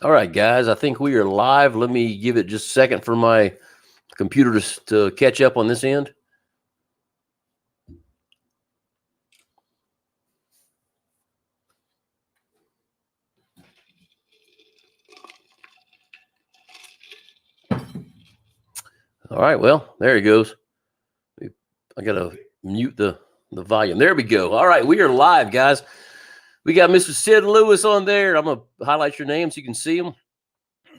All right, guys, I think we are live. Let me give it just a second for my computer to catch up on this end. All right, well, there he goes. I got to mute the volume. There we go. All right, we are live, guys. We got Mr. Sid Lewis on there. I'm going to highlight your name so you can see him.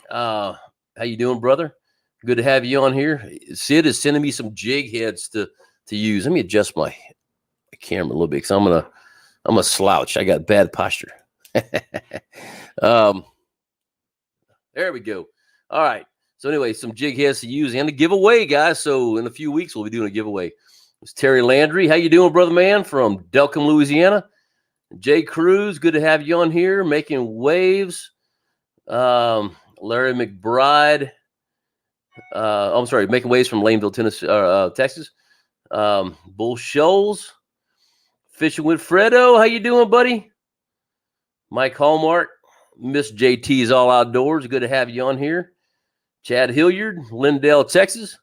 How you doing, brother? Good to have you on here. Sid is sending me some jig heads to use. Let me adjust my camera a little bit because I'm a slouch. I got bad posture. There we go. All right. So anyway, some jig heads to use and a giveaway, guys. So in a few weeks, we'll be doing a giveaway. It's Terry Landry. How you doing, brother man, from Delcombe, Louisiana? Jay Cruz, good to have you on here, making waves. Larry McBride. I'm sorry, making waves from Laneville, Tennessee, Texas. Bull Shoals. Fishing with Fredo. How you doing, buddy? Mike Hallmark. Miss JT's All Outdoors. Good to have you on here. Chad Hilliard, Lindale, Texas.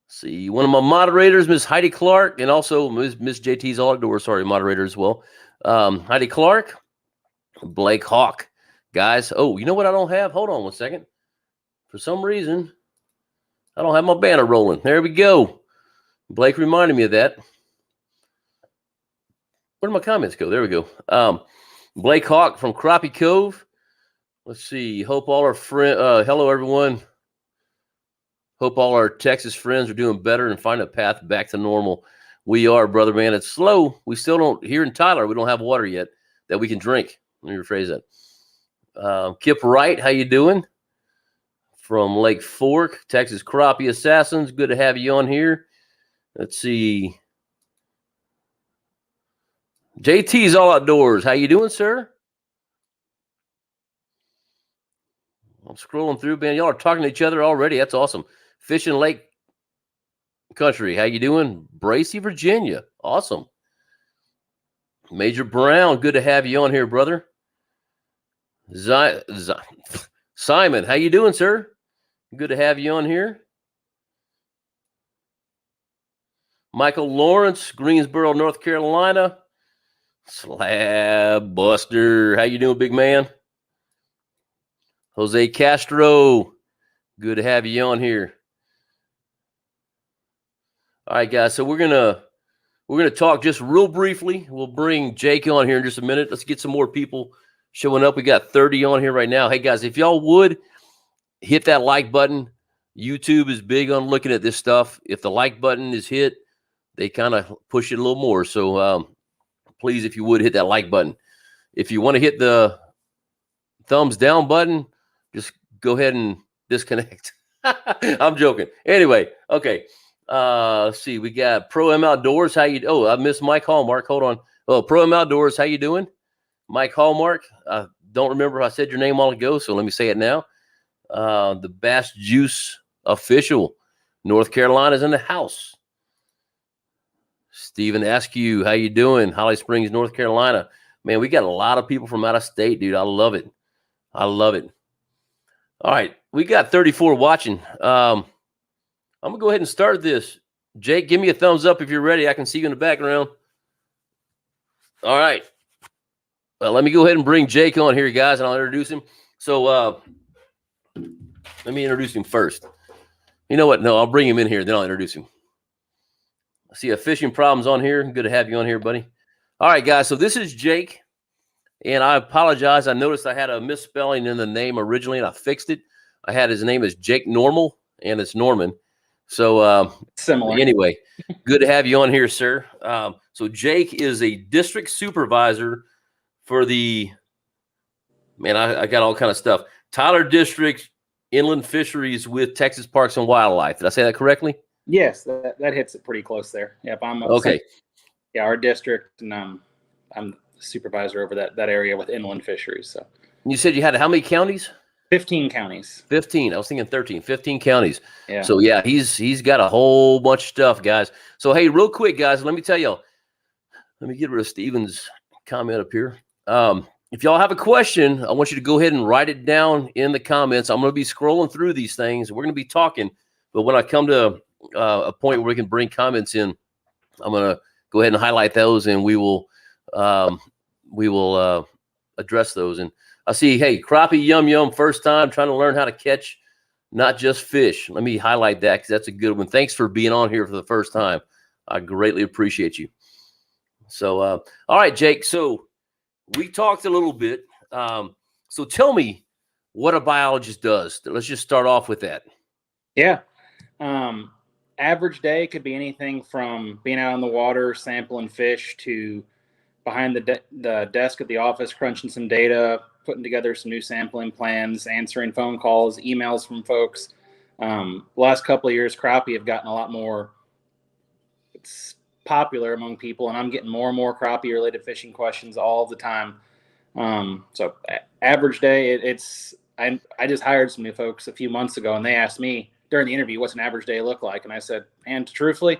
See, one of my moderators, Miss Heidi Clark, and also Miss JT's All Outdoors, sorry, moderator as well. Heidi Clark, Blake Hawk. Guys, oh, you know what I don't have? Hold on one second. For some reason, I don't have my banner rolling. There we go. Blake reminded me of that. Where did my comments go? There we go. Blake Hawk from Crappie Cove. Let's see. Hope all our friends, hello, everyone. Hope all our Texas friends are doing better and find a path back to normal. We are, brother, man. It's slow. We still don't, here in Tyler, we don't have water yet that we can drink. Let me rephrase that. Kip Wright, how you doing? From Lake Fork, Texas Crappie Assassins. Good to have you on here. Let's see. JT's All Outdoors. How you doing, sir? I'm scrolling through, man. Y'all are talking to each other already. That's awesome. Fishing Lake Country. How you doing? Bracy, Virginia. Awesome. Major Brown. Good to have you on here, brother. Simon. How you doing, sir? Good to have you on here. Michael Lawrence, Greensboro, North Carolina. Slab Buster. How you doing, big man? Jose Castro, good to have you on here. All right, guys. So we're gonna talk just real briefly. We'll bring Jake on here in just a minute. Let's get some more people showing up. We got 30 on here right now. Hey guys, if y'all would hit that like button. YouTube is big on looking at this stuff. If the like button is hit, they kind of push it a little more. So please, if you would, hit that like button. If you want to hit the thumbs down button, just go ahead and disconnect. I'm joking. Anyway, okay. Let's see. We got Pro M Outdoors. How you? Oh, I missed Mike Hallmark. Hold on. Oh, Pro M Outdoors. How you doing, Mike Hallmark? I don't remember if I said your name all ago, so let me say it now. The Bass Juice Official, North Carolina's in the house. Stephen Askew, how you doing? Holly Springs, North Carolina. Man, we got a lot of people from out of state, dude. I love it. I love it. All right, we got 34 watching. I'm gonna go ahead and start this. Jake, give me a thumbs up if you're ready. I can see you in the background. All right. Well, let me go ahead and bring Jake on here, guys, and I'll introduce him. So let me introduce him first. You know what? No, I'll bring him in here, then I'll introduce him. I see a fishing problems on here. Good to have you on here, buddy. All right, guys. So this is Jake. And I apologize. I noticed I had a misspelling in the name originally, and I fixed it. I had his name as Jake Normal, and it's Norman. So similar. Anyway, good to have you on here, sir. So Jake is a district supervisor for the, man, I got all kind of stuff. Tyler District Inland Fisheries with Texas Parks and Wildlife. Did I say that correctly? Yes, that hits it pretty close there. Yep, I'm okay. Yeah, our district, and I'm the supervisor over that area with inland fisheries. So you said you had how many counties? 15 counties. 15. I was thinking 13. 15 counties. Yeah. So yeah, he's got a whole bunch of stuff, guys. So hey, real quick, guys, let me tell y'all. Let me get rid of Steven's comment up here. if y'all have a question, I want you to go ahead and write it down in the comments. I'm going to be scrolling through these things. We're going to be talking, but when I come to a point where we can bring comments in, I'm going to go ahead and highlight those, and we will address those. And I see, hey, crappie, yum, first time trying to learn how to catch, not just fish. Let me highlight that because that's a good one. Thanks for being on here for the first time. I greatly appreciate you. So, all right, Jake. So we talked a little bit. So tell me what a biologist does. Let's just start off with that. Yeah. Average day could be anything from being out on the water, sampling fish, to behind the desk at the office, crunching some data, putting together some new sampling plans, answering phone calls, emails from folks. Last couple of years, crappie have gotten a lot more popular among people, and I'm getting more and more crappie related fishing questions all the time. So average day, I just hired some new folks a few months ago, and they asked me during the interview, what's an average day look like? And I said, and truthfully,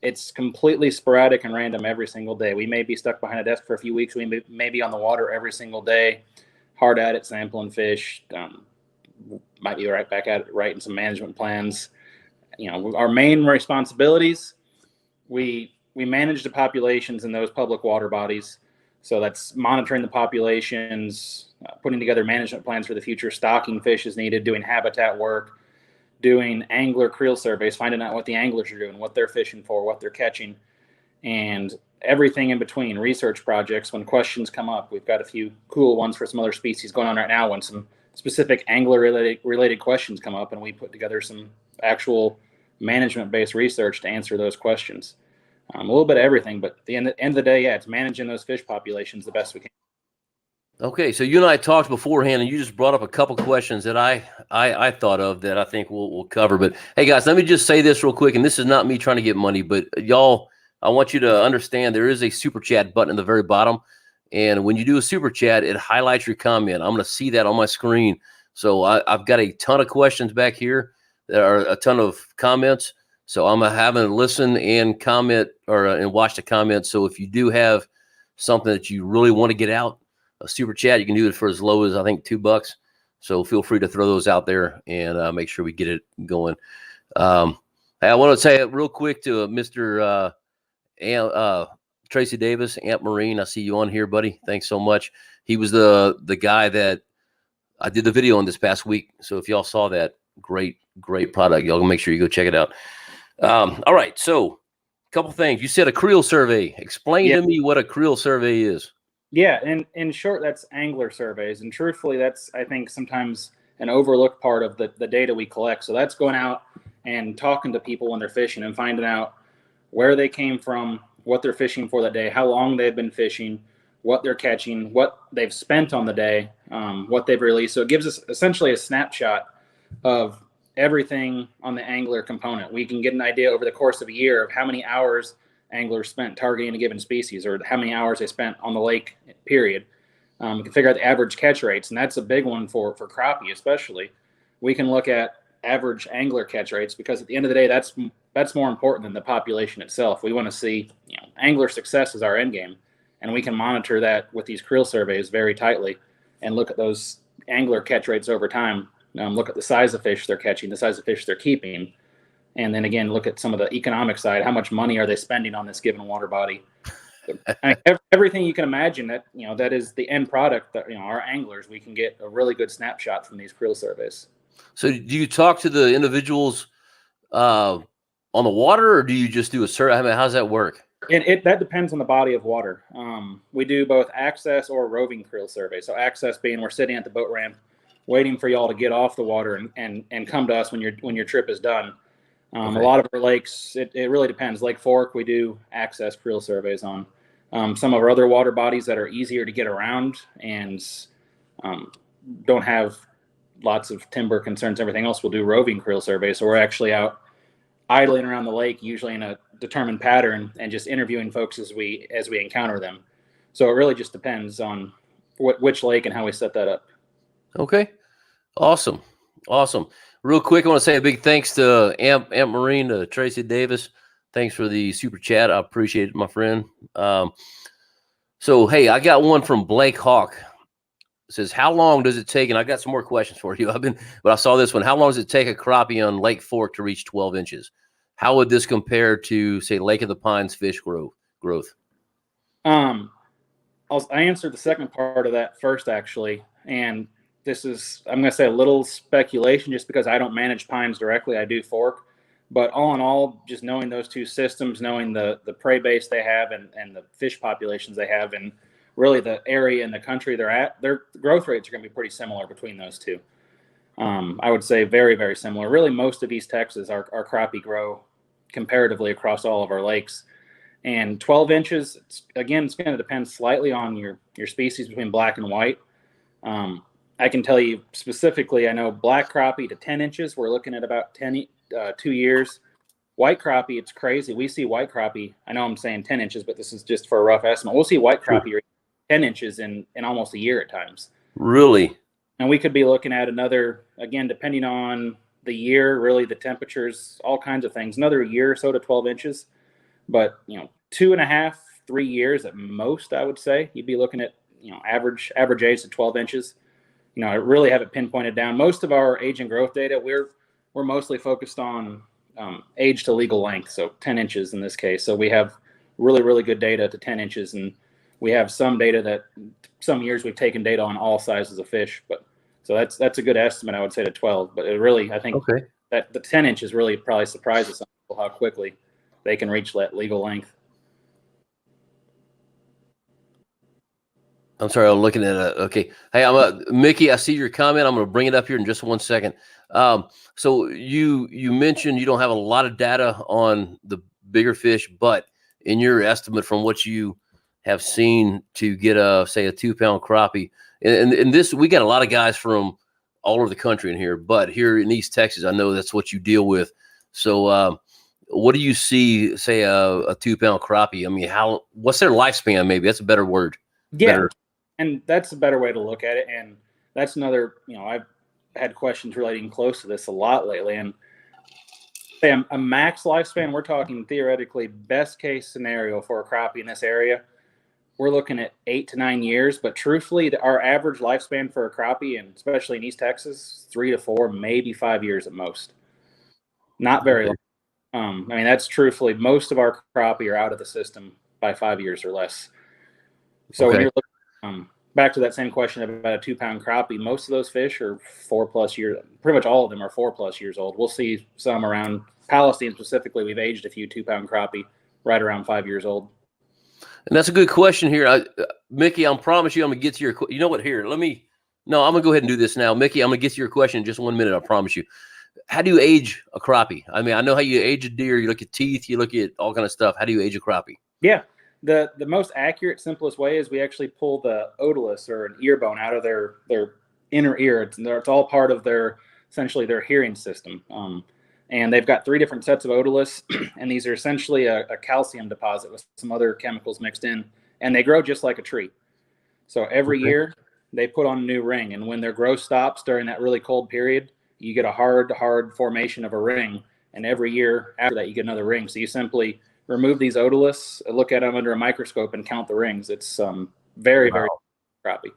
it's completely sporadic and random every single day. We may be stuck behind a desk for a few weeks. We may be on the water every single day, hard at it, sampling fish. Might be right back at it, writing some management plans. Our main responsibilities, we manage the populations in those public water bodies. So that's monitoring the populations, putting together management plans for the future, stocking fish as needed, doing habitat work, doing angler creel surveys, finding out what the anglers are doing, what they're fishing for, what they're catching, and everything in between. Research projects, when questions come up. We've got a few cool ones for some other species going on right now when some specific angler related questions come up, and we put together some actual management-based research to answer those questions. A little bit of everything, but at the end of the day, yeah, it's managing those fish populations the best we can. Okay, so you and I talked beforehand, and you just brought up a couple questions that I thought of that I think we'll cover. But hey, guys, let me just say this real quick, and this is not me trying to get money, but y'all, I want you to understand there is a super chat button at the very bottom, and when you do a super chat, it highlights your comment. I'm going to see that on my screen. So I've got a ton of questions back here. There are a ton of comments. So I'm having to listen and comment and watch the comments. So if you do have something that you really want to get out, a super chat, you can do it for as low as I think $2. So feel free to throw those out there and make sure we get it going. I want to say real quick to Mr. Tracy Davis, Amp Marine. I see you on here, buddy. Thanks so much. He was the guy that I did the video on this past week. So if y'all saw that, great product. Y'all make sure you go check it out. All right. So a couple things. You said a creel survey. Explain to me what a creel survey is. Yeah, and in short, that's angler surveys. And truthfully, that's, I think, sometimes an overlooked part of the data we collect. So that's going out and talking to people when they're fishing and finding out where they came from, what they're fishing for that day, how long they've been fishing, what they're catching, what they've spent on the day, what they've released. So it gives us essentially a snapshot of everything on the angler component. We can get an idea over the course of a year of how many hours anglers spent targeting a given species, or how many hours they spent on the lake, period. We can figure out the average catch rates, and that's a big one for crappie especially. We can look at average angler catch rates because at the end of the day, that's more important than the population itself. We want to see angler success is our end game, and we can monitor that with these creel surveys very tightly and look at those angler catch rates over time. Look at the size of fish they're catching, the size of fish they're keeping. And then again, look at some of the economic side. How much money are they spending on this given water body? Everything you can imagine that is the end product that, our anglers, we can get a really good snapshot from these creel surveys. So do you talk to the individuals on the water, or do you just do a survey? I mean, how's that work? And that depends on the body of water. We do both access or roving creel survey. So access being we're sitting at the boat ramp waiting for y'all to get off the water and come to us when your trip is done. Okay. A lot of our lakes, it really depends. Lake Fork, we do access creel surveys on. Some of our other water bodies that are easier to get around and don't have lots of timber concerns, everything else, we'll do roving creel surveys. So we're actually out idling around the lake, usually in a determined pattern, and just interviewing folks as we encounter them. So it really just depends on which lake and how we set that up. Okay. Awesome. Real quick, I want to say a big thanks to Amp Marine, to Tracy Davis. Thanks for the super chat. I appreciate it, my friend. So, hey, I got one from Blake Hawk. says, how long does it take? And I got some more questions for you. But I saw this one. How long does it take a crappie on Lake Fork to reach 12 inches? How would this compare to, say, Lake of the Pines fish growth? I answered the second part of that first, actually. And this is, I'm going to say a little speculation just because I don't manage pines directly. I do fork. But all in all, just knowing those two systems, knowing the prey base they have and the fish populations they have, and really the area in the country they're at, their growth rates are going to be pretty similar between those two. I would say very, very similar. Really, most of East Texas, our crappie grow comparatively across all of our lakes. And 12 inches, it's going to depend slightly on your species between black and white. I can tell you specifically, I know black crappie to 10 inches, we're looking at about 2 years. White crappie, it's crazy. We see white crappie, I know I'm saying 10 inches, but this is just for a rough estimate. We'll see white crappie 10 inches in almost a year at times. Really? And we could be looking at another, again, depending on the year, really the temperatures, all kinds of things, another year or so to 12 inches. But, 2.5, 3 years at most, I would say. You'd be looking at, average age to 12 inches. I really have it pinpointed down. Most of our age and growth data, we're mostly focused on age to legal length, so 10 inches in this case. So we have really, really good data to 10 inches, and we have some data that some years we've taken data on all sizes of fish. But so that's a good estimate, I would say, to 12. But it really, I think that the 10 inches really probably surprises some people how quickly they can reach that legal length. I'm sorry, I'm looking at it. Okay. Hey, Mickey, I see your comment. I'm going to bring it up here in just 1 second. So you mentioned you don't have a lot of data on the bigger fish, but in your estimate from what you have seen to get say a 2-pound crappie, and this, we got a lot of guys from all over the country in here, but here in East Texas, I know that's what you deal with. So, what do you see, say a 2-pound crappie? I mean, what's their lifespan? Maybe that's a better word. Yeah. Better. And that's a better way to look at it. And that's another, I've had questions relating close to this a lot lately. And a max lifespan, we're talking theoretically best case scenario for a crappie in this area, we're looking at 8 to 9 years. But truthfully, our average lifespan for a crappie, and especially in East Texas, 3 to 4, maybe 5 years at most. Not very long. That's truthfully, most of our crappie are out of the system by 5 years or less. So when you're looking back to that same question about a 2-pound crappie, most of those fish are 4+ years. Pretty much all of them are 4+ years old. We'll see some around Palestine specifically. We've aged a few 2-pound crappie right around 5 years old. And that's a good question here. Mickey, I promise you I'm going to get to your – you know what? Here, I'm going to go ahead and do this now. Mickey, I'm going to get to your question in just 1 minute, I promise you. How do you age a crappie? I mean, I know how you age a deer. You look at teeth. You look at all kind of stuff. How do you age a crappie? Yeah. The most accurate, simplest way is we actually pull the otoliths or an ear bone out of their inner ear. It's all part of essentially their hearing system. And they've got 3 different sets of otoliths, and these are essentially a calcium deposit with some other chemicals mixed in, and they grow just like a tree. So every year they put on a new ring, and when their growth stops during that really cold period, you get a hard formation of a ring, and every year after that you get another ring. So you simply remove these otoliths, look at them under a microscope, and count the rings. It's very, very crappie.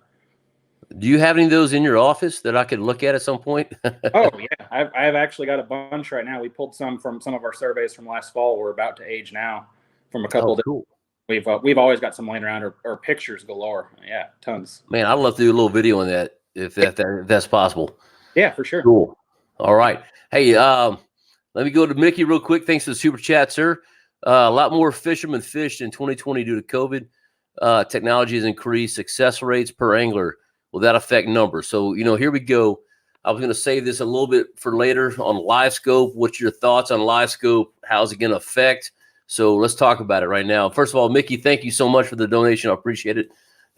Do you have any of those in your office that I could look at some point? Oh, yeah. I've actually got a bunch right now. We pulled some from some of our surveys from last fall. We're about to age now from a couple. Cool. We've always got some laying around or pictures galore. Yeah, tons. Man, I'd love to do a little video on that if that's possible. Yeah, for sure. Cool. All right. Hey, let me go to Mickey real quick. Thanks for the super chat, sir. A lot more fishermen fished in 2020 due to COVID. Technology has increased success rates per angler. Will that affect numbers? So, here we go. I was going to save this a little bit for later on live scope. What's your thoughts on live scope? How's it going to affect? So let's talk about it right now. First of all, Mickey, thank you so much for the donation. I appreciate it.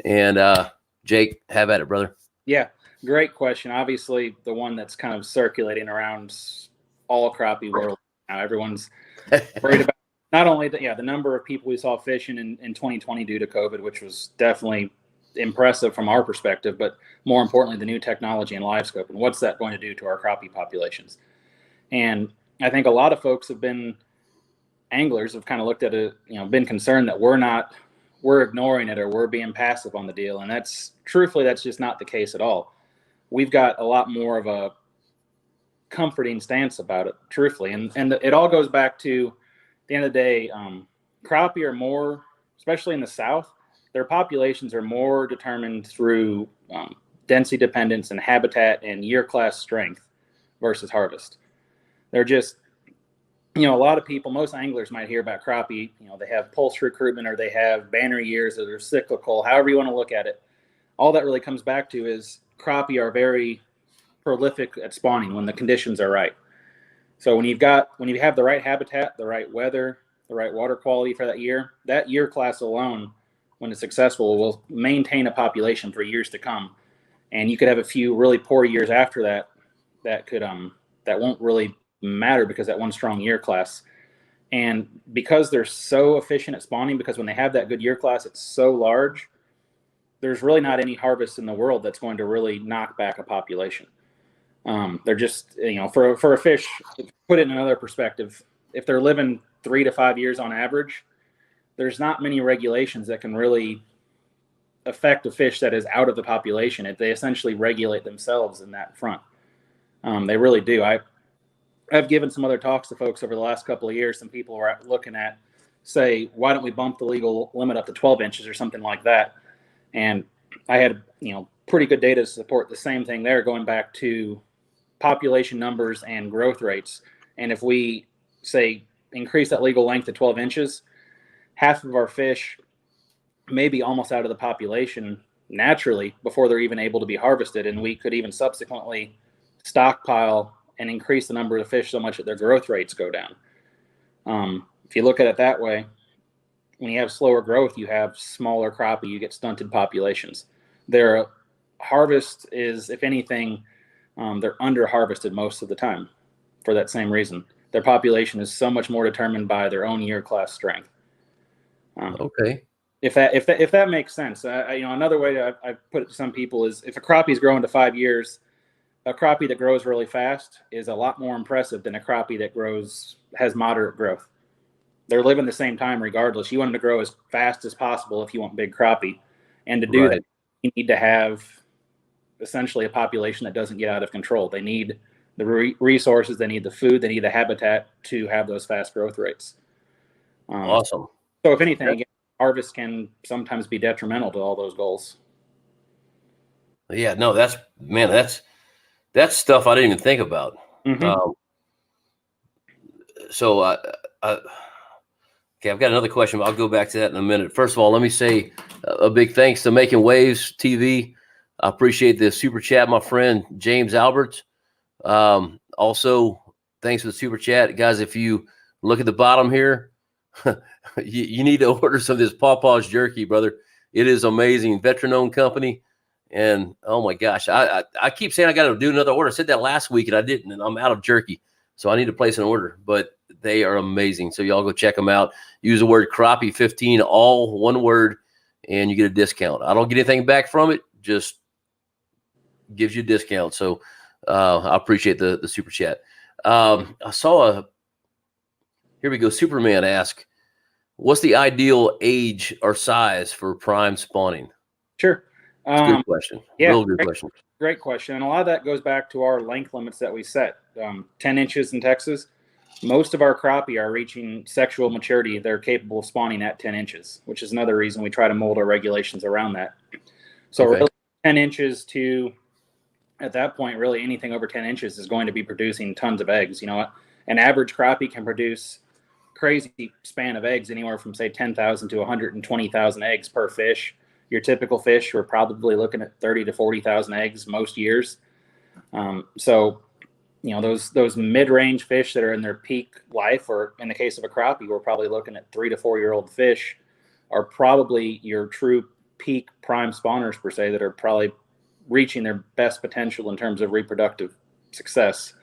And Jake, have at it, brother. Yeah, great question. Obviously, the one that's kind of circulating around all crappie world now. Everyone's worried about not only the number of people we saw fishing in 2020 due to COVID, which was definitely impressive from our perspective, but more importantly, the new technology and live scope and what's that going to do to our crappie populations. And I think a lot of folks anglers have kind of looked at it, been concerned that we're not we're ignoring it or we're being passive on the deal. And that's just not the case at all. We've got a lot more of a comforting stance about it, truthfully. And it all goes back to, at the end of the day, crappie are more, especially in the South, their populations are more determined through density dependence and habitat and year class strength versus harvest. They're just, a lot of people, most anglers might hear about crappie, they have pulse recruitment or they have banner years or they're cyclical, however you want to look at it. All that really comes back to is crappie are very prolific at spawning when the conditions are right. So when you have the right habitat, the right weather, the right water quality for that year class alone, when it's successful, will maintain a population for years to come. And you could have a few really poor years after that that won't really matter because that one strong year class. And because they're so efficient at spawning, because when they have that good year class, it's so large, there's really not any harvest in the world that's going to really knock back a population. They're just, for a fish, put it in another perspective, if they're living 3 to 5 years on average, there's not many regulations that can really affect a fish that is out of the population. They essentially regulate themselves in that front. They really do. I've given some other talks to folks over the last couple of years. Some people were looking at, say, why don't we bump the legal limit up to 12 inches or something like that? And I had, pretty good data to support the same thing there, going back to population numbers and growth rates. And if we, say, increase that legal length to 12 inches, half of our fish may be almost out of the population naturally before they're even able to be harvested. And we could even subsequently stockpile and increase the number of fish so much that their growth rates go down. If you look at it that way, when you have slower growth, you have smaller crappie, you get stunted populations. Their harvest is, if anything, they're under harvested most of the time for that same reason. Their population is so much more determined by their own year class strength. Okay. If that makes sense, another way I put it to some people is, if a crappie is growing to 5 years, a crappie that grows really fast is a lot more impressive than a crappie that has moderate growth. They're living the same time regardless. You want them to grow as fast as possible if you want big crappie. And to do that, you need to have essentially a population that doesn't get out of control. They need the resources, they need the food, they need the habitat to have those fast growth rates. Awesome. So if anything, again, harvest can sometimes be detrimental to all those goals. Yeah, no, that's stuff I didn't even think about. Mm-hmm. Okay, I've got another question, but I'll go back to that in a minute. First of all, let me say a big thanks to Making Waves TV. I appreciate the super chat, my friend James Albert. Also, thanks for the super chat, guys. If you look at the bottom here, you need to order some of this Pawpaw's jerky, brother. It is amazing, veteran-owned company. And oh my gosh, I keep saying I got to do another order. I said that last week and I didn't, and I'm out of jerky, so I need to place an order. But they are amazing, so y'all go check them out. Use the word Crappie 15, all one word, and you get a discount. I don't get anything back from it, just gives you a discount. So I appreciate the super chat. I saw here we go. Superman asked, "What's the ideal age or size for prime spawning?" Sure. Good question. Yeah, Real good question. Great question. And a lot of that goes back to our length limits that we set. 10 inches in Texas. Most of our crappie are reaching sexual maturity. They're capable of spawning at 10 inches, which is another reason we try to mold our regulations around that. So really 10 inches to, at that point, really anything over 10 inches is going to be producing tons of eggs. An average crappie can produce crazy span of eggs, anywhere from, say, 10,000 to 120,000 eggs per fish. Your typical fish, we're probably looking at 30 to 40,000 eggs most years. So, those mid-range fish that are in their peak life, or in the case of a crappie, we're probably looking at 3 to 4 year old fish, are probably your true peak prime spawners per se, that are probably reaching their best potential in terms of reproductive success.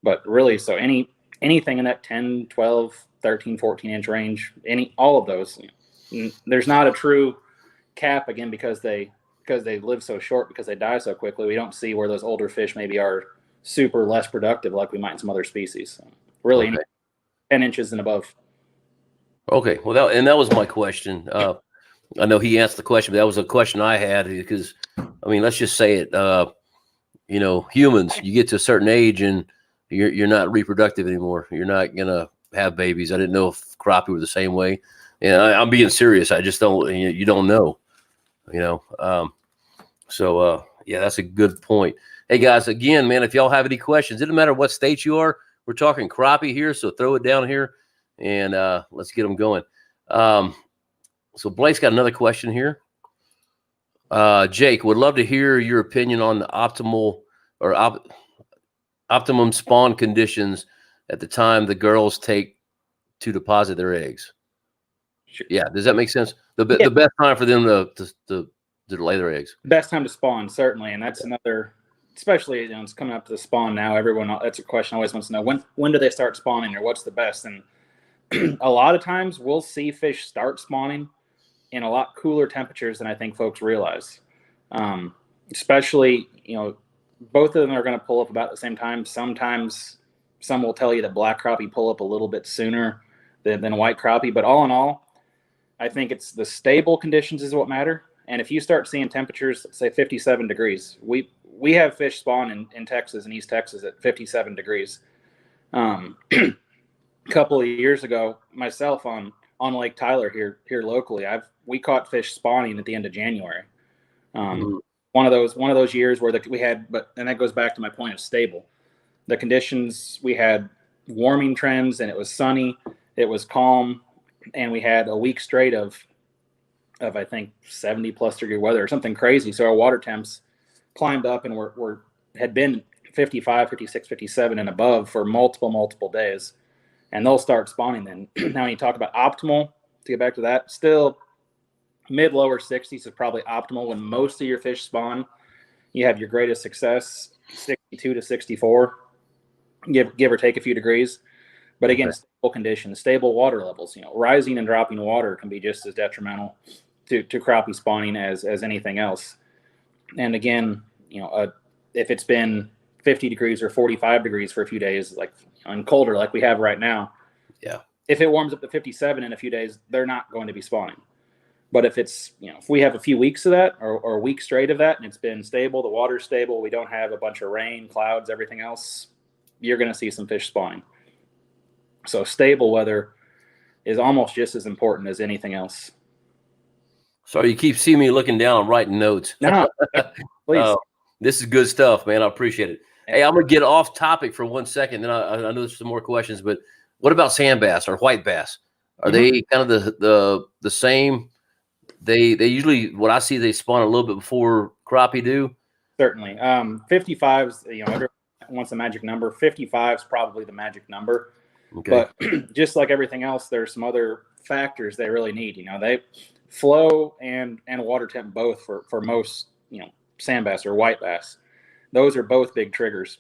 But really, so anything in that 10, 12, 13, 14 inch range, all of those, there's not a true cap, again, because they live so short, because they die so quickly. We don't see where those older fish maybe are super less productive like we might in some other species. So really, 10 inches and above. Okay, well, that was my question. I know he answered the question, but that was a question I had because, I mean, let's just say it. You know, humans, you get to a certain age and you're not reproductive anymore. You're not gonna have babies. I didn't know if crappie were the same way. And I'm being serious. I just don't. You don't know. You know. Yeah, that's a good point. Hey guys, again, man, if y'all have any questions, it doesn't matter what state you are. We're talking crappie here, so throw it down here, and let's get them going. So Blake's got another question here. Jake, would love to hear your opinion on the optimal or optimum spawn conditions at the time the girls take to deposit their eggs. Sure. Yeah, does that make sense? The best time for them to lay their eggs. Best time to spawn, certainly, and that's another. Especially, it's coming up to the spawn now. Everyone, that's a question always wants to know when do they start spawning or what's the best. And a lot of times we'll see fish start spawning in a lot cooler temperatures than I think folks realize. Especially, both of them are going to pull up about the same time. Sometimes some will tell you that black crappie pull up a little bit sooner than white crappie. But all in all, I think it's the stable conditions is what matter. And if you start seeing temperatures, say 57 degrees, we have fish spawn in Texas and East Texas at 57 degrees. A couple of years ago, myself on Lake Tyler here locally, we caught fish spawning at the end of January. One of those years where we had, and that goes back to my point of stable. The conditions, we had warming trends and it was sunny, it was calm, and we had a week straight of I think 70 plus degree weather or something crazy. So our water temps climbed up and had been 55, 56, 57 and above for multiple days. And they'll start spawning then. Now, when you talk about optimal, to get back to that, still mid-lower 60s is probably optimal when most of your fish spawn. You have your greatest success, 62 to 64, give or take a few degrees. But again, okay. Stable conditions, stable water levels. Rising and dropping water can be just as detrimental to crappie spawning as anything else. And again, if it's been 50 degrees or 45 degrees for a few days, like and colder, like we have right now, yeah. If it warms up to 57 in a few days, they're not going to be spawning. But if it's, if we have a few weeks of that or a week straight of that and it's been stable, the water's stable, we don't have a bunch of rain, clouds, everything else, you're going to see some fish spawning. So stable weather is almost just as important as anything else. Sorry, you keep seeing me looking down. I'm writing notes. No, please. This is good stuff, man. I appreciate it. Hey, I'm going to get off topic for 1 second. Then I know there's some more questions, but what about sand bass or white bass? Are they kind of the same? They usually, what I see, they spawn a little bit before crappie do. Certainly. 55's, everyone wants a magic number. 55 is probably the magic number. Okay. But just like everything else, there's some other factors they really need. They flow and water temp both for most, sand bass or white bass. Those are both big triggers.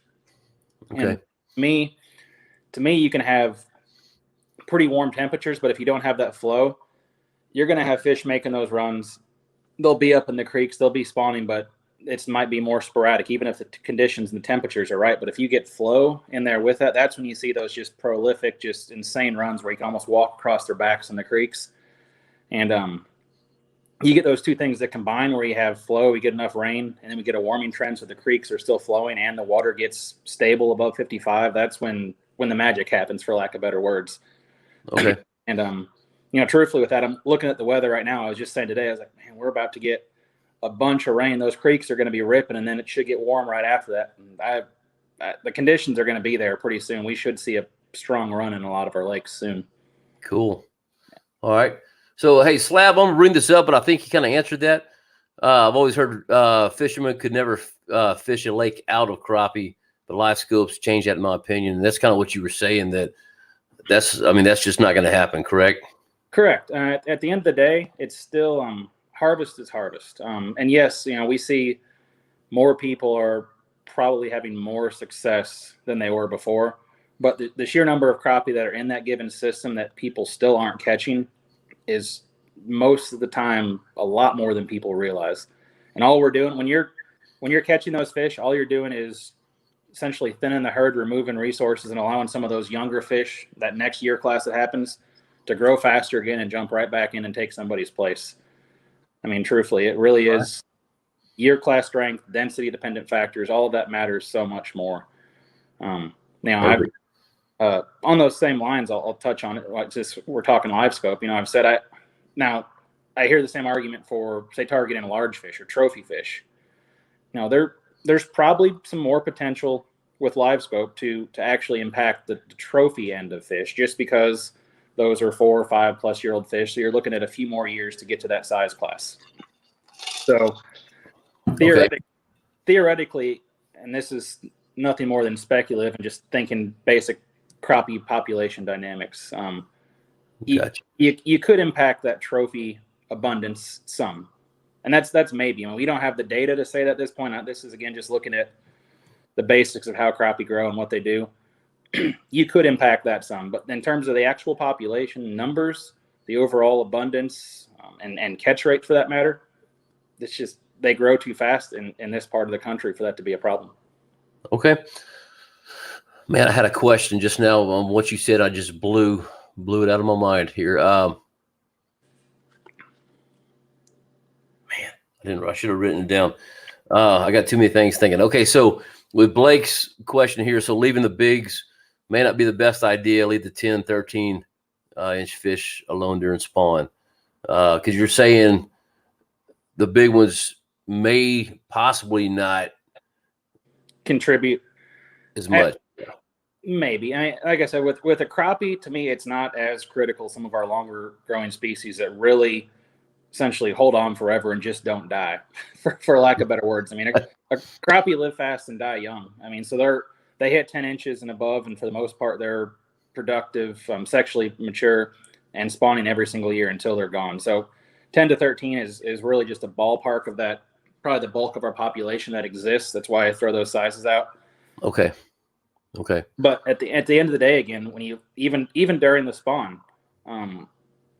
Okay. And to me, you can have pretty warm temperatures, but if you don't have that flow, you're going to have fish making those runs. They'll be up in the creeks, they'll be spawning, but it might be more sporadic, even if the conditions and the temperatures are right. But if you get flow in there with that, that's when you see those just prolific, just insane runs where you can almost walk across their backs in the creeks. And you get those two things that combine where you have flow, we get enough rain, and then we get a warming trend so the creeks are still flowing and the water gets stable above 55. That's when the magic happens, for lack of better words. Okay. And, truthfully with that, I'm looking at the weather right now. I was just saying today, I was like, man, we're about to get a bunch of rain. Those creeks are going to be ripping, and then it should get warm right after that. And the conditions are going to be there pretty soon. We should see a strong run in a lot of our lakes soon. Cool. All right. So, hey, Slab, I'm going to bring this up, but I think you kind of answered that. I've always heard fishermen could never fish a lake out of crappie, but live scopes change that in my opinion. And that's kind of what you were saying, that's just not going to happen, correct? Correct. At the end of the day, it's still harvest is harvest. And yes, we see more people are probably having more success than they were before. But the sheer number of crappie that are in that given system that people still aren't catching is most of the time a lot more than people realize. And all we're doing when you're catching those fish, all you're doing is essentially thinning the herd, removing resources, and allowing some of those younger fish, that next year class that happens, to grow faster again and jump right back in and take somebody's place. I mean, truthfully, it really is year class strength, density dependent factors. All of that matters so much more. Now, on those same lines, I'll touch on it. Like just we're talking live scope. I've said I hear the same argument for, say, targeting large fish or trophy fish. There's probably some more potential with live scope to actually impact the trophy end of fish, just because those are 4 or 5+ year old fish. So you're looking at a few more years to get to that size class. So theoretically, and this is nothing more than speculative and just thinking basic crappie population dynamics, you could impact that trophy abundance some. And that's maybe. We don't have the data to say that at this point. This is, again, just looking at the basics of how crappie grow and what they do. You could impact that some. But in terms of the actual population numbers, the overall abundance, and catch rate for that matter, it's just they grow too fast in this part of the country for that to be a problem. Okay. Man, I had a question just now on what you said. I just blew it out of my mind here. I should have written it down. I got too many things thinking. Okay, so with Blake's question here, so leaving the bigs may not be the best idea. Leave the 10, 13 inch fish alone during spawn. Because you're saying the big ones may possibly not contribute as much. Maybe. Like I said, with a crappie, to me, it's not as critical. Some of our longer growing species that really essentially hold on forever and just don't die, for lack of better words. I mean, a crappie live fast and die young. I mean, so they hit 10 inches and above, and for the most part, they're productive, sexually mature, and spawning every single year until they're gone. So 10 to 13 is really just a ballpark of that, probably the bulk of our population that exists. That's why I throw those sizes out. Okay. But at the end of the day, again, when you even during the spawn,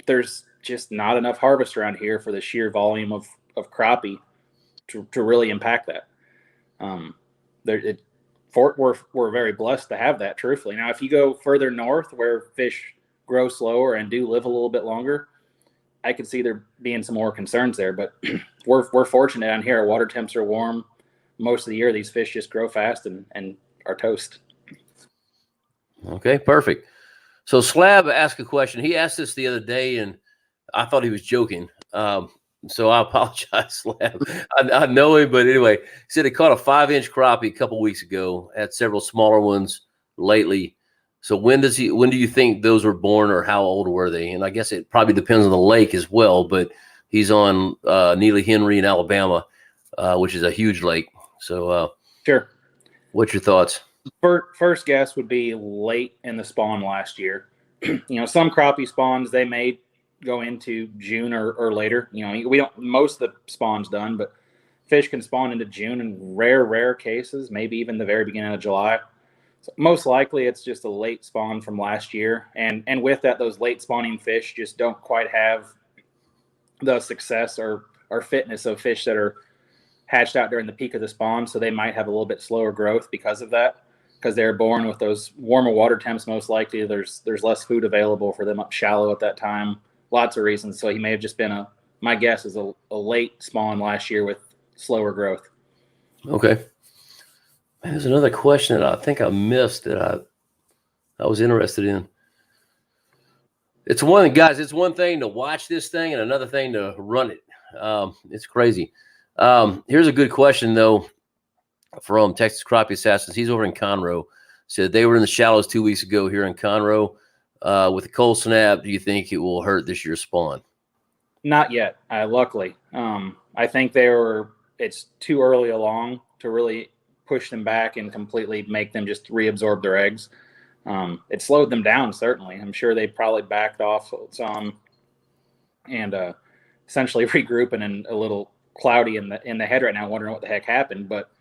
there's just not enough harvest around here for the sheer volume of crappie to really impact that. We're very blessed to have that, truthfully. Now, if you go further north where fish grow slower and do live a little bit longer, I could see there being some more concerns there. But we're fortunate down here. Our water temps are warm most of the year. These fish just grow fast and are toast. Okay, perfect. So Slab asked a question. He asked this the other day, and I thought he was joking. So I apologize, Slab. I know him, but anyway, he said he caught a 5-inch crappie a couple weeks ago. Had several smaller ones lately. So when do you think those were born, or how old were they? And I guess it probably depends on the lake as well, but he's on Neely Henry in Alabama, which is a huge lake. So sure. What's your thoughts? First guess would be late in the spawn last year. Some crappie spawns, they may go into June or later. We don't, most of the spawn's done, but fish can spawn into June in rare cases, maybe even the very beginning of July. So most likely it's just a late spawn from last year. And with that, those late spawning fish just don't quite have the success or fitness of fish that are hatched out during the peak of the spawn. So they might have a little bit slower growth because of that, because they're born with those warmer water temps. Most likely there's less food available for them up shallow at that time. Lots of reasons. So he may have just been my guess is a late spawn last year with slower growth. Okay. There's another question that I think I missed that I was interested in. It's one thing to watch this thing and another thing to run it. It's crazy. Here's a good question though from Texas Crappie Assassins. He's over in Conroe. Said they were in the shallows 2 weeks ago here in Conroe. With the cold snap, do you think it will hurt this year's spawn? Not yet, luckily. I think it's too early along to really push them back and completely make them just reabsorb their eggs. It slowed them down, certainly. I'm sure they probably backed off some and essentially regrouping and a little cloudy in the head right now, wondering what the heck happened. But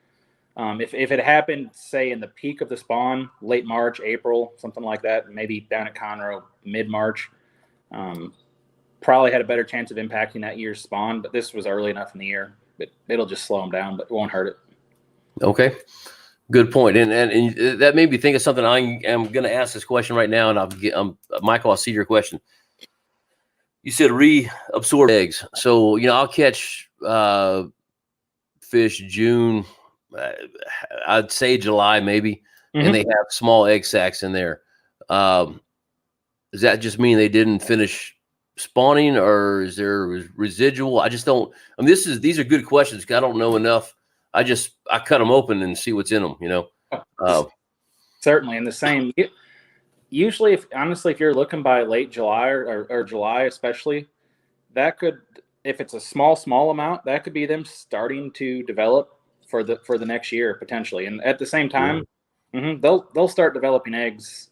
if it happened, say, in the peak of the spawn, late March, April, something like that, maybe down at Conroe mid-March, probably had a better chance of impacting that year's spawn. But this was early enough in the year. It'll just slow them down, but it won't hurt it. Okay, good point. And that made me think of something. I am going to ask this question right now, and Michael, I'll see your question. you said reabsorb eggs. So, I'll catch fish June, uh, I'd say July maybe, and they have small egg sacs in there. Does that just mean they didn't finish spawning, or is there residual? I just don't. I mean, these are good questions. I don't know enough. I cut them open and see what's in them. Certainly, and the same. Usually, if you're looking by late July or July, especially, that could, if it's a small amount, that could be them starting to develop for the next year potentially. And at the same time, they'll start developing eggs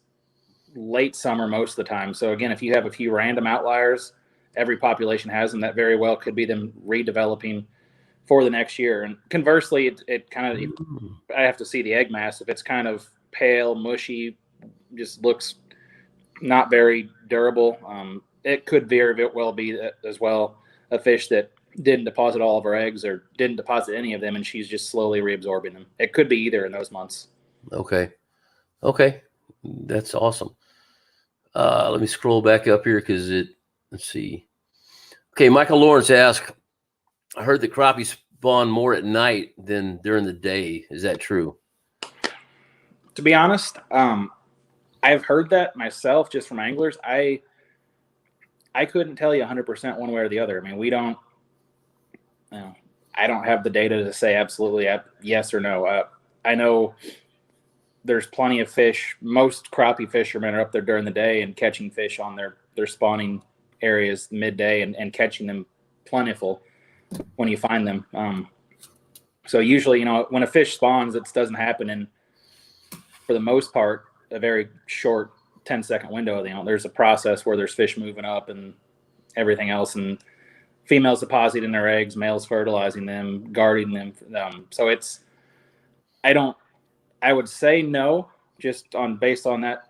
late summer most of the time. So again, if you have a few random outliers, every population has them. That very well could be them redeveloping for the next year. And conversely, it kind of, I have to see the egg mass. If it's kind of pale, mushy, just looks not very durable, it could very well be as well a fish that didn't deposit all of her eggs or didn't deposit any of them, and she's just slowly reabsorbing them. It could be either in those months. Okay, that's awesome. Let me scroll back up here because let's see. Okay, Michael Lawrence asked, I heard that crappie spawn more at night than during the day. Is that true? To be honest, I've heard that myself just from anglers. I couldn't tell you 100% one way or the other. I mean, I don't have the data to say absolutely yes or no. I know there's plenty of fish. Most crappie fishermen are up there during the day and catching fish on their spawning areas midday and catching them plentiful when you find them. So usually, when a fish spawns, it doesn't happen in, for the most part, a very short 10-second window. There's a process where there's fish moving up and everything else, and females depositing their eggs, males fertilizing them, guarding them. So I would say no, just based on that,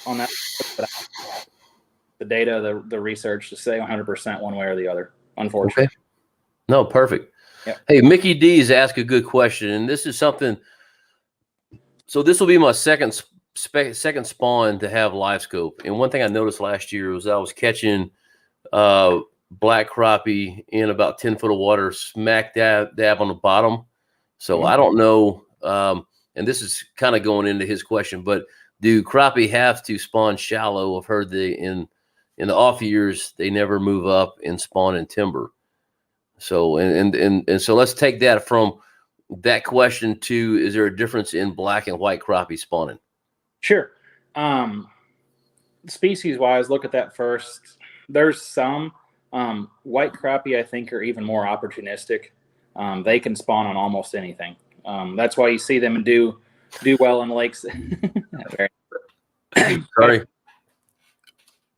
but the data, the research to say 100% one way or the other, unfortunately. Okay. No, perfect. Yep. Hey, Mickey D's asked a good question, and this is something. So this will be my second spawn to have live scope. And one thing I noticed last year was I was catching black crappie in about 10 foot of water, smack dab on the bottom. So I don't know. And this is kind of going into his question, but do crappie have to spawn shallow? I've heard in the off years, they never move up and spawn in timber. So, and so let's take that from that question to, is there a difference in black and white crappie spawning? Sure. Species wise, look at that first. There's some white crappie, I think, are even more opportunistic. They can spawn on almost anything. That's why you see them do well in lakes. Sorry.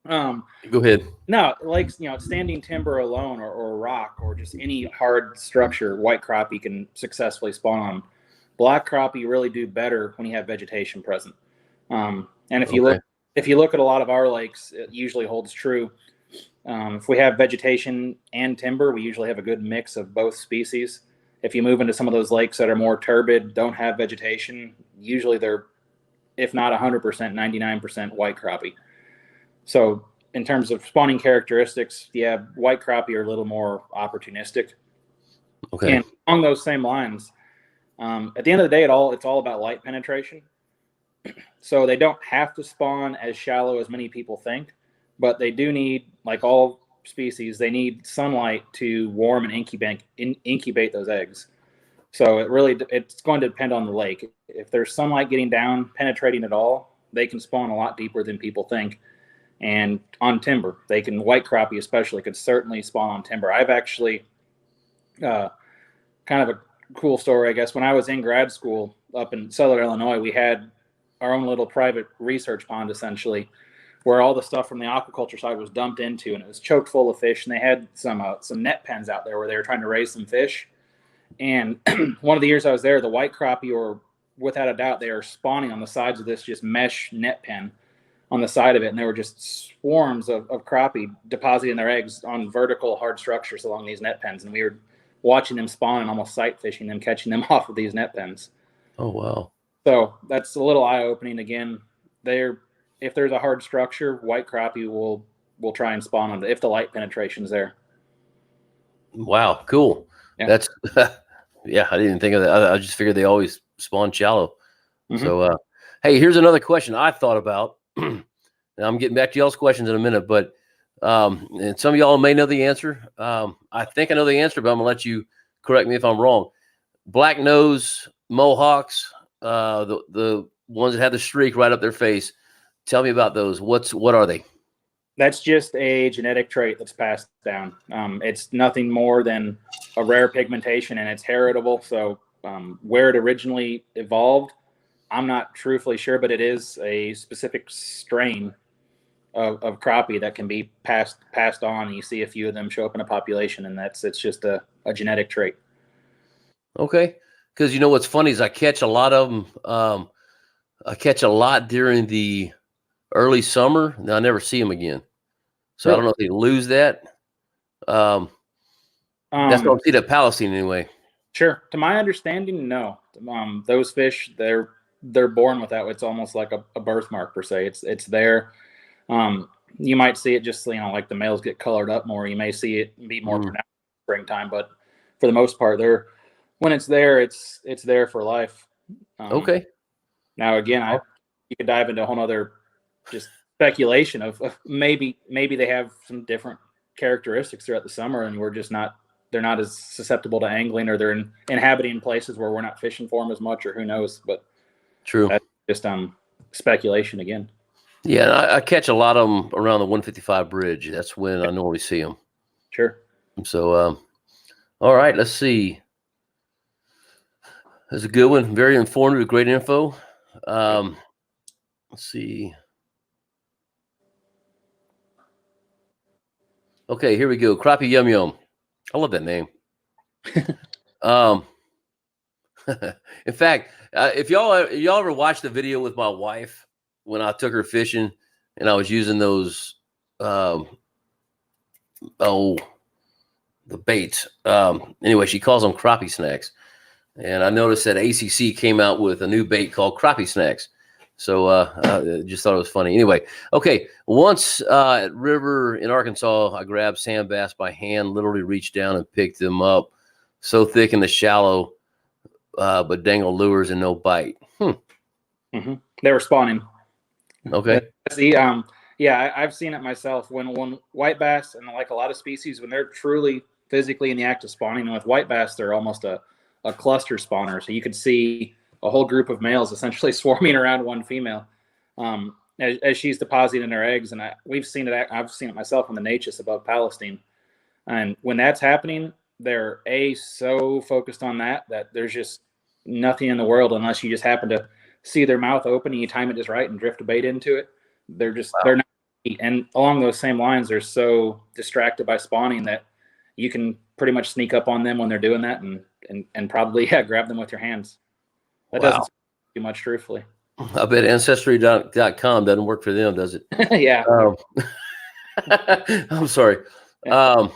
Go ahead. No, lakes, standing timber alone or rock or just any hard structure, white crappie can successfully spawn on. Black crappie really do better when you have vegetation present. And if you look at a lot of our lakes, it usually holds true. If we have vegetation and timber, we usually have a good mix of both species. If you move into some of those lakes that are more turbid, don't have vegetation, usually they're, if not 100%, 99% white crappie. So in terms of spawning characteristics, white crappie are a little more opportunistic. Okay. And along those same lines, at the end of the day, it's all about light penetration. So they don't have to spawn as shallow as many people think, but they do need, like all species, they need sunlight to warm and incubate those eggs. So it's going to depend on the lake. If there's sunlight getting down, penetrating at all, they can spawn a lot deeper than people think. And on timber, white crappie especially could certainly spawn on timber. I've actually, kind of a cool story, I guess. When I was in grad school up in Southern Illinois, we had our own little private research pond, essentially, where all the stuff from the aquaculture side was dumped into, and it was choked full of fish. And they had some net pens out there where they were trying to raise some fish. And one of the years I was there, the white crappie, or without a doubt, they are spawning on the sides of this just mesh net pen on the side of it, and there were just swarms of crappie depositing their eggs on vertical hard structures along these net pens, and we were watching them spawn and almost sight fishing them, catching them off of these net pens. Oh wow! So that's a little eye opening. Again, if there's a hard structure, white crappie will we'll try and spawn them if the light penetration's there. Wow, cool. Yeah. That's yeah, I didn't think of that. I just figured they always spawn shallow. So hey, here's another question I thought about. And I'm getting back to y'all's questions in a minute, but and some of y'all may know the answer. I think I know the answer, but I'm gonna let you correct me if I'm wrong. Black nose mohawks, the ones that have the streak right up their face. Tell me about those. What are they? That's just a genetic trait that's passed down. It's nothing more than a rare pigmentation, and it's heritable. So where it originally evolved, I'm not truthfully sure, but it is a specific strain of crappie that can be passed on. You see a few of them show up in a population, and it's just a genetic trait. Okay, because you know what's funny is I catch a lot of them. I catch a lot during the early summer, and I never see them again. So I don't know if they lose that. That's what I see at Palestine anyway. Sure. To my understanding, no. Those fish, they're born with that. It's almost like a birthmark per se. It's there. You might see it just, like the males get colored up more. You may see it be more pronounced in springtime, but for the most part, when it's there, it's there for life. Okay. Now again, you could dive into a whole other just speculation of maybe they have some different characteristics throughout the summer, and they're not as susceptible to angling, or they're inhabiting places where we're not fishing for them as much, or who knows. But true, that's just speculation again. Yeah, I catch a lot of them around the 155 bridge. That's when I normally see them. Sure. So, all right, let's see. That's a good one. Very informative, great info. Let's see. Okay, here we go. Crappie Yum Yum. I love that name. In fact, if y'all ever watched the video with my wife when I took her fishing and I was using those, the baits. Anyway, she calls them crappie snacks. And I noticed that ACC came out with a new bait called crappie snacks. So I just thought it was funny. Anyway, okay. Once at river in Arkansas, I grabbed sand bass by hand, literally reached down and picked them up. So thick in the shallow, but dangle lures and no bite. They were spawning. Okay. Yeah, I've seen it myself. When white bass, and like a lot of species, when they're truly physically in the act of spawning, and with white bass, they're almost a cluster spawner. So you could see a whole group of males essentially swarming around one female as she's depositing her eggs. And I've seen it myself on the Natchez above Palestine. And when that's happening, they're so focused on that there's just nothing in the world, unless you just happen to see their mouth open and you time it just right and drift a bait into it. They're not. And along those same lines, they're so distracted by spawning that you can pretty much sneak up on them when they're doing that and probably grab them with your hands. That doesn't do much, truthfully. I bet Ancestry.com doesn't work for them, does it? Yeah. I'm sorry. Yeah.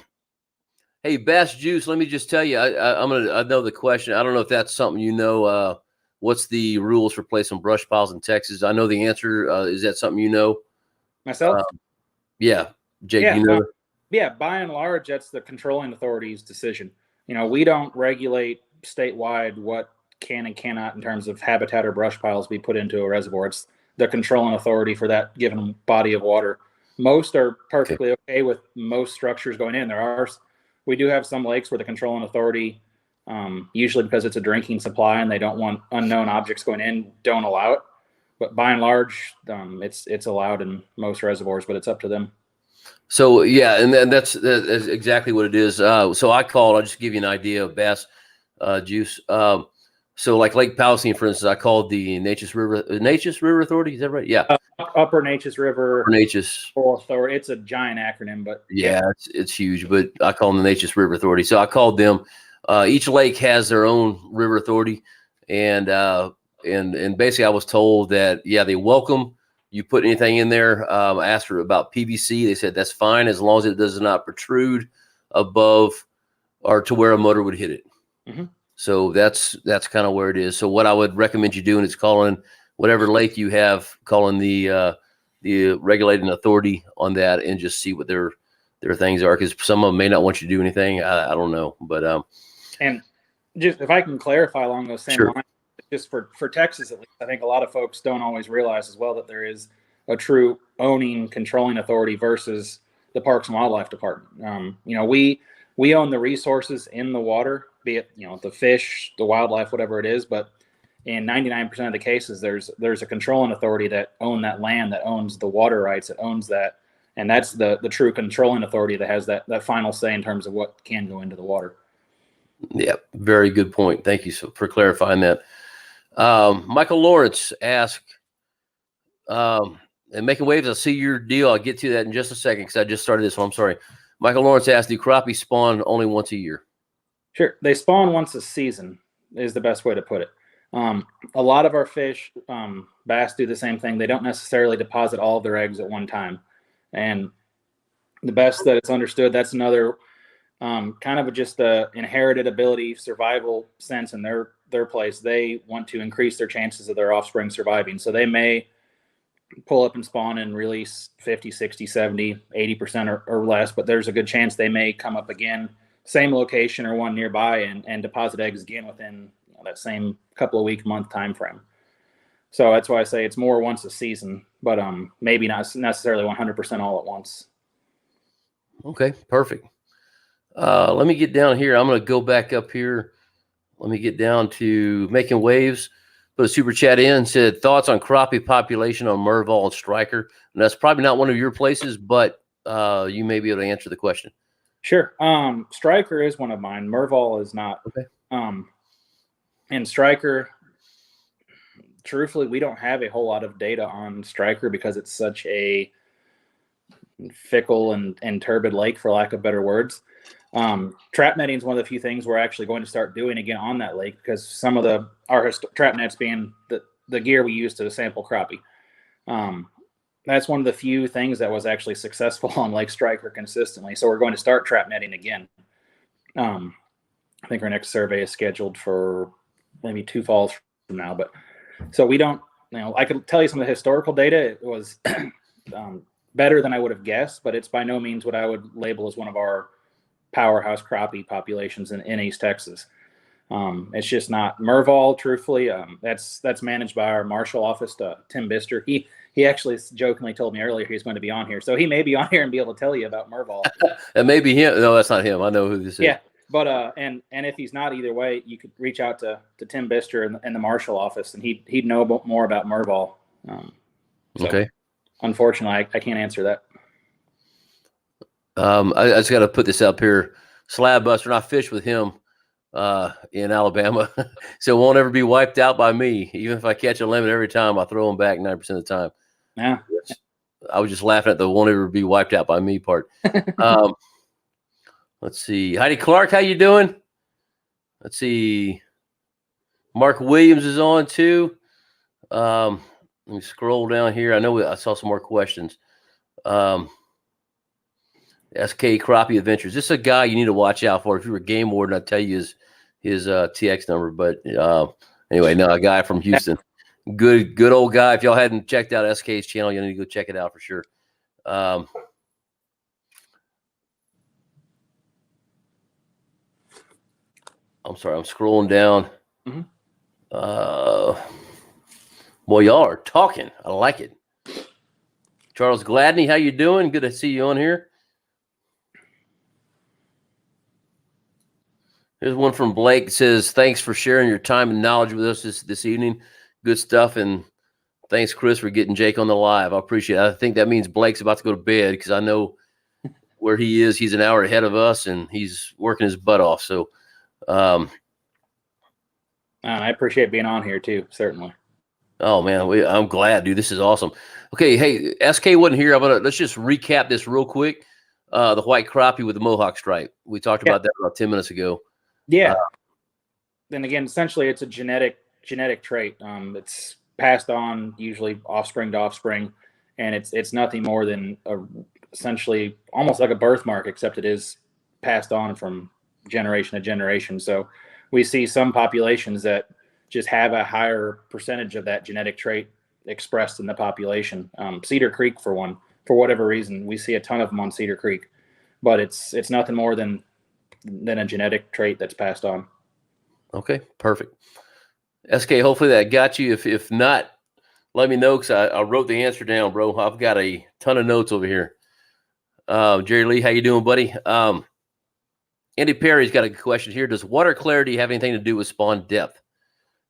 Hey, Bass Juice, let me just tell you, I know the question. I don't know if that's something you know. What's the rules for placing brush piles in Texas? I know the answer. Is that something you know? Myself? Yeah. Jake, you know? Yeah, by and large, that's the controlling authority's decision. We don't regulate statewide what can and cannot in terms of habitat or brush piles be put into a reservoir. It's the controlling authority for that given body of water. Most are perfectly okay with most structures going in. We do have some lakes where the controlling authority, usually because it's a drinking supply and they don't want unknown objects going in, don't allow it. But by and large, it's allowed in most reservoirs, but it's up to them. So yeah, and then that's exactly what it is. So I'll just give you an idea of Bass Juice. So like Lake Palestine, for instance, I called the Natchez River Authority. Is that right? Yeah. Upper Natchez River. Upper Natchez Authority. It's a giant acronym, but yeah, it's huge. But I call them the Natchez River Authority. So I called them. Each lake has their own river authority, and basically I was told that they welcome you put anything in there. I asked her about PVC. They said that's fine as long as it does not protrude above or to where a motor would hit it. Mm-hmm. So that's kind of where it is. So what I would recommend you doing is calling whatever lake you have, calling the the regulating authority on that and just see what their things are, because some of them may not want you to do anything. I don't know, but and just if I can clarify along those same sure. lines, just for Texas at least, I think a lot of folks don't always realize as well that there is a true owning, controlling authority versus the Parks and Wildlife Department. We own the resources in the water, be it the fish, the wildlife, whatever it is, but in 99% of the cases, there's a controlling authority that owns that land, that owns the water rights, that owns that, and that's the true controlling authority that has that final say in terms of what can go into the water. Yeah, very good point. Thank you for clarifying that. Michael Lawrence asked, and Making Waves, I see your deal. I'll get to that in just a second because I just started this one. I'm sorry. Michael Lawrence asked, do crappie spawn only once a year? Sure. They spawn once a season is the best way to put it. A lot of our fish, bass, do the same thing. They don't necessarily deposit all of their eggs at one time. And the best that it's understood, that's another kind of just a inherited ability, survival sense in their place. They want to increase their chances of their offspring surviving. So they may pull up and spawn and release 50, 60, 70, 80% or less, but there's a good chance they may come up again, same location or one nearby, and deposit eggs again within that same couple of week, month time frame. So that's why I say it's more once a season, but maybe not necessarily 100% all at once. Okay, perfect. Let me get down here. I'm going to go back up here. Let me get down to Making Waves. Put a super chat in, said thoughts on crappie population on Merval and Striker. And that's probably not one of your places, but you may be able to answer the question. Sure. Striker is one of mine. Merval is not. Okay. And Striker, truthfully, we don't have a whole lot of data on Striker because it's such a fickle and turbid lake, for lack of better words. Trap netting is one of the few things we're actually going to start doing again on that lake, because some of our trap nets being the gear we use to sample crappie. That's one of the few things that was actually successful on Lake Striker consistently. So we're going to start trap netting again. I think our next survey is scheduled for maybe 2 falls from now. But so we don't, I could tell you some of the historical data. It was better than I would have guessed, but it's by no means what I would label as one of our powerhouse crappie populations in East Texas. It's just not. Merval, truthfully, that's managed by our marshal office, Tim Bister. He actually jokingly told me earlier he's going to be on here, so he may be on here and be able to tell you about Merval. And maybe him. No, that's not him. I know who this is. Yeah, but and if he's not, either way, you could reach out to Tim Bister in the marshal office, and he'd know more about Merval. Okay. Unfortunately, I can't answer that. I just got to put this up here. Slab Buster, and I fish with him in Alabama, so it won't ever be wiped out by me. Even if I catch a limit every time, I throw them back 90% of the time. Yeah. I was just laughing at the won't ever be wiped out by me part. Let's see. Heidi Clark, how you doing? Let's see. Mark Williams is on too. Let me scroll down here. I know I saw some more questions. SK Crappie Adventures. This is a guy you need to watch out for. If you were a game warden, I'd tell you his TX number. But anyway, no, a guy from Houston. Good old guy. If y'all hadn't checked out SK's channel, you need to go check it out for sure. I'm sorry, I'm scrolling down. Mm-hmm. Boy, y'all are talking. I like it. Charles Gladney, how you doing? Good to see you on here. Here's one from Blake. It says, thanks for sharing your time and knowledge with us this evening. Good stuff. And thanks, Chris, for getting Jake on the live. I appreciate it. I think that means Blake's about to go to bed, because I know where he is. He's an hour ahead of us, and he's working his butt off. So I appreciate being on here too, certainly. Oh, man, I'm glad, dude. This is awesome. Okay, hey, SK wasn't here. Let's just recap this real quick. The white crappie with the mohawk stripe. We talked about that about 10 minutes ago. Yeah. And again, essentially, it's a genetic trait. It's passed on, usually offspring to offspring, and it's nothing more than essentially almost like a birthmark, except it is passed on from generation to generation. So we see some populations that just have a higher percentage of that genetic trait expressed in the population. Cedar Creek, for whatever reason, we see a ton of them on Cedar Creek, but it's nothing more than a genetic trait that's passed on. Okay, perfect. SK, hopefully that got you. If not, let me know, because I wrote the answer down, bro. I've got a ton of notes over here. Jerry Lee, how you doing, buddy? Andy Perry's got a question here. Does water clarity have anything to do with spawn depth?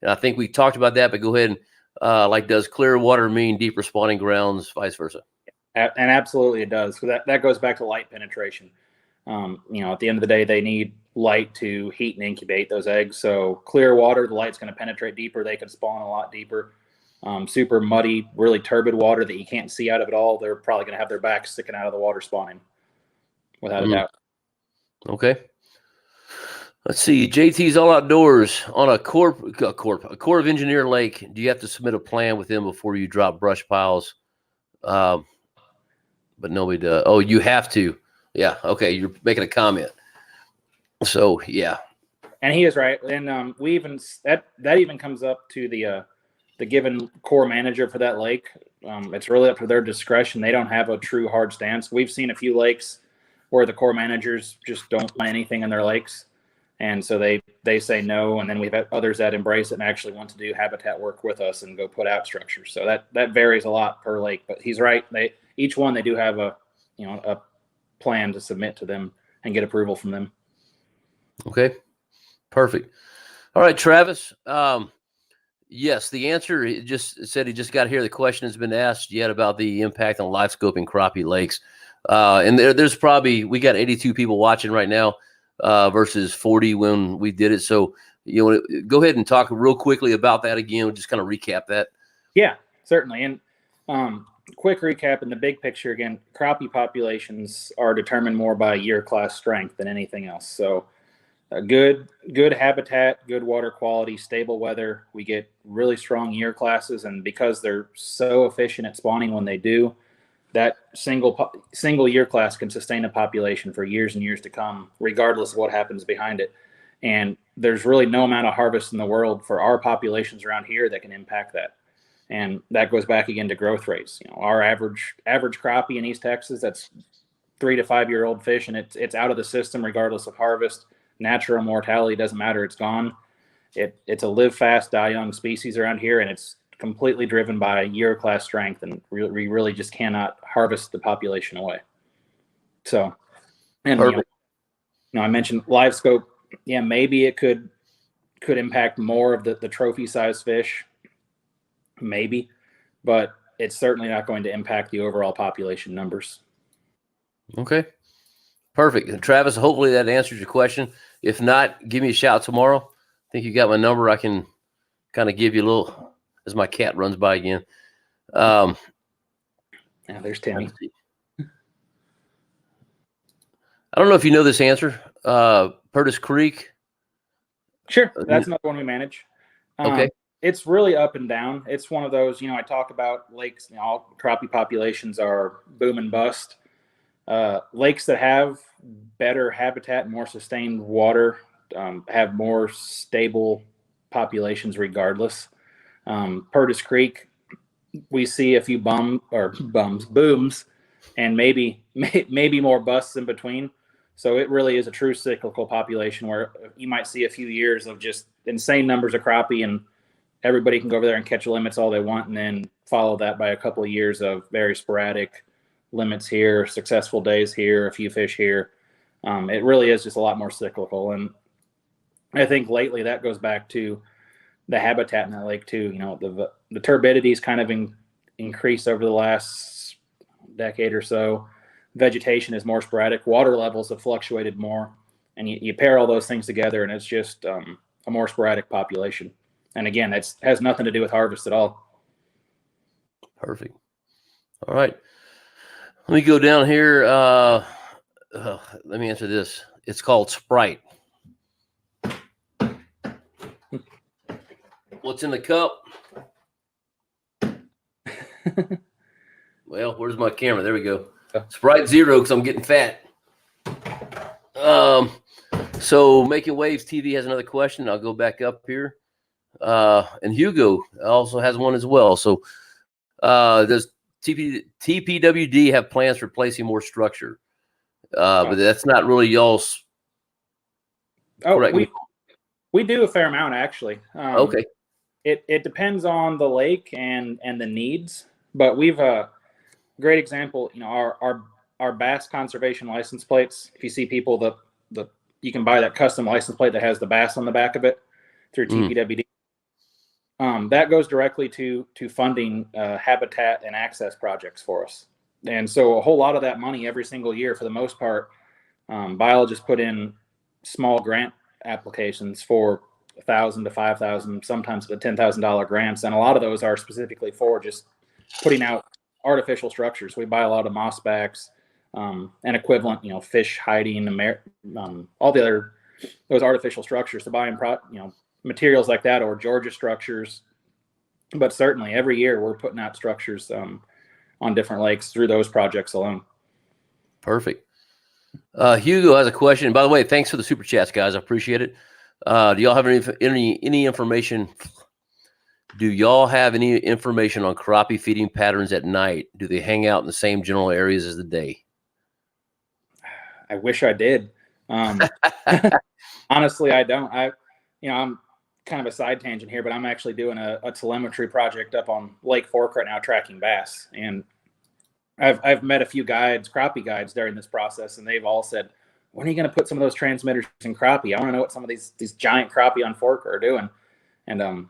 And I think we talked about that, but go ahead and does clear water mean deeper spawning grounds, vice versa? And absolutely it does. So that goes back to light penetration. At the end of the day, they need light to heat and incubate those eggs. So clear water, the light's going to penetrate deeper. They can spawn a lot deeper. Super muddy, really turbid water that you can't see out of it all, they're probably going to have their backs sticking out of the water spawning, without a doubt. Okay. Let's see. JT's All Outdoors on a Corps of Engineer lake. Do you have to submit a plan with them before you drop brush piles? But nobody does. Oh, you have to. Yeah. Okay. You're making a comment. So yeah. And he is right. And we even that even comes up to the given Corps manager for that lake. It's really up to their discretion. They don't have a true hard stance. We've seen a few lakes where the Corps managers just don't want anything in their lakes. And so they say no, and then we've had others that embrace it and actually want to do habitat work with us and go put out structures. So that varies a lot per lake. But he's right. Each one they do have a plan to submit to them and get approval from them. Okay, perfect. All right, Travis. Yes, the answer, he just said he just got here. The question has been asked yet about the impact on live scoping crappie lakes. And there's probably, we got 82 people watching right now. Versus 40 when we did it. So, go ahead and talk real quickly about that again. We'll just kind of recap that. Yeah, certainly. And quick recap in the big picture again, crappie populations are determined more by year class strength than anything else. So good habitat, good water quality, stable weather. We get really strong year classes. And because they're so efficient at spawning when they do, that single year class can sustain a population for years and years to come, regardless of what happens behind it. And there's really no amount of harvest in the world for our populations around here that can impact that. And that goes back again to growth rates. Our average crappie in East Texas, that's 3 to 5 year old fish, and it's out of the system regardless of harvest. Natural mortality doesn't matter; it's gone. It's a live fast, die young species around here, and it's completely driven by year class strength, and we really just cannot harvest the population away. So, and I mentioned live scope. Yeah, maybe it could impact more of the trophy size fish, maybe, but it's certainly not going to impact the overall population numbers. Okay, perfect. And Travis, hopefully that answers your question. If not, give me a shout tomorrow. I think you got my number. I can kind of give you a little, as my cat runs by again. Yeah, there's Timmy. I don't know if you know this answer. Curtis Creek. Sure, that's another one we manage. Okay. It's really up and down. It's one of those, I talk about lakes, all crappie populations are boom and bust. Lakes that have better habitat, more sustained water, have more stable populations regardless. Curtis Creek, we see a few booms, and maybe more busts in between. So it really is a true cyclical population where you might see a few years of just insane numbers of crappie, and everybody can go over there and catch limits all they want, and then follow that by a couple of years of very sporadic limits here, successful days here, a few fish here. It really is just a lot more cyclical. And I think lately that goes back to the habitat in that lake too. The turbidity's kind of increased over the last decade or so. Vegetation is more sporadic. Water levels have fluctuated more. And you pair all those things together, and it's just a more sporadic population. And again, that has nothing to do with harvest at all. Perfect. All right. Let me go down here. Let me answer this. It's called Sprite. What's in the cup? Well, where's my camera? There we go. Sprite Zero, because I'm getting fat. So Making Waves TV has another question. I'll go back up here. And Hugo also has one as well. So Does TPWD have plans for placing more structure? But that's not really y'all's. Oh, we do a fair amount actually. Okay. It depends on the lake and the needs, but we've a great example. You know, our bass conservation license plates. If you see people, you can buy that custom license plate that has the bass on the back of it through TPWD. That goes directly to funding habitat and access projects for us. And so a whole lot of that money every single year, for the most part, biologists put in small grant applications for $1,000 to $5,000, sometimes the $10,000 grants, and a lot of those are specifically for just putting out artificial structures. We buy a lot of moss backs and equivalent, you know, fish hiding, all the other those artificial structures to buy in, materials like that, or Georgia structures. But certainly every year we're putting out structures on different lakes through those projects alone. Perfect. Hugo has a question. By the way, thanks for the super chats, guys. I appreciate it. Do y'all have any information? Do y'all have any information on crappie feeding patterns at night? Do they hang out in the same general areas as the day? I wish I did. Honestly, I don't. I'm kind of a side tangent here, but I'm actually doing a telemetry project up on Lake Fork right now, tracking bass. And I've met a few crappie guides during this process, and they've all said, when are you going to put some of those transmitters in crappie? I want to know what some of these giant crappie on Fork are doing. And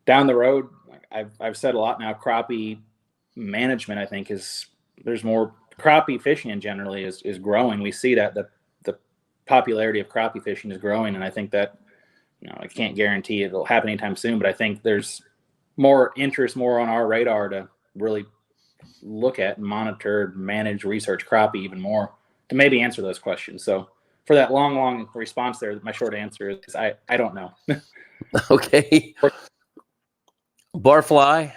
down the road, I've said a lot now, crappie management, I think, there's more crappie fishing in generally is growing. We see that the popularity of crappie fishing is growing, and I think that, I can't guarantee it'll happen anytime soon, but I think there's more interest, more on our radar to really look at, monitor, manage, research crappie even more to maybe answer those questions. So for that long response there, my short answer is I don't know. Okay. Barfly,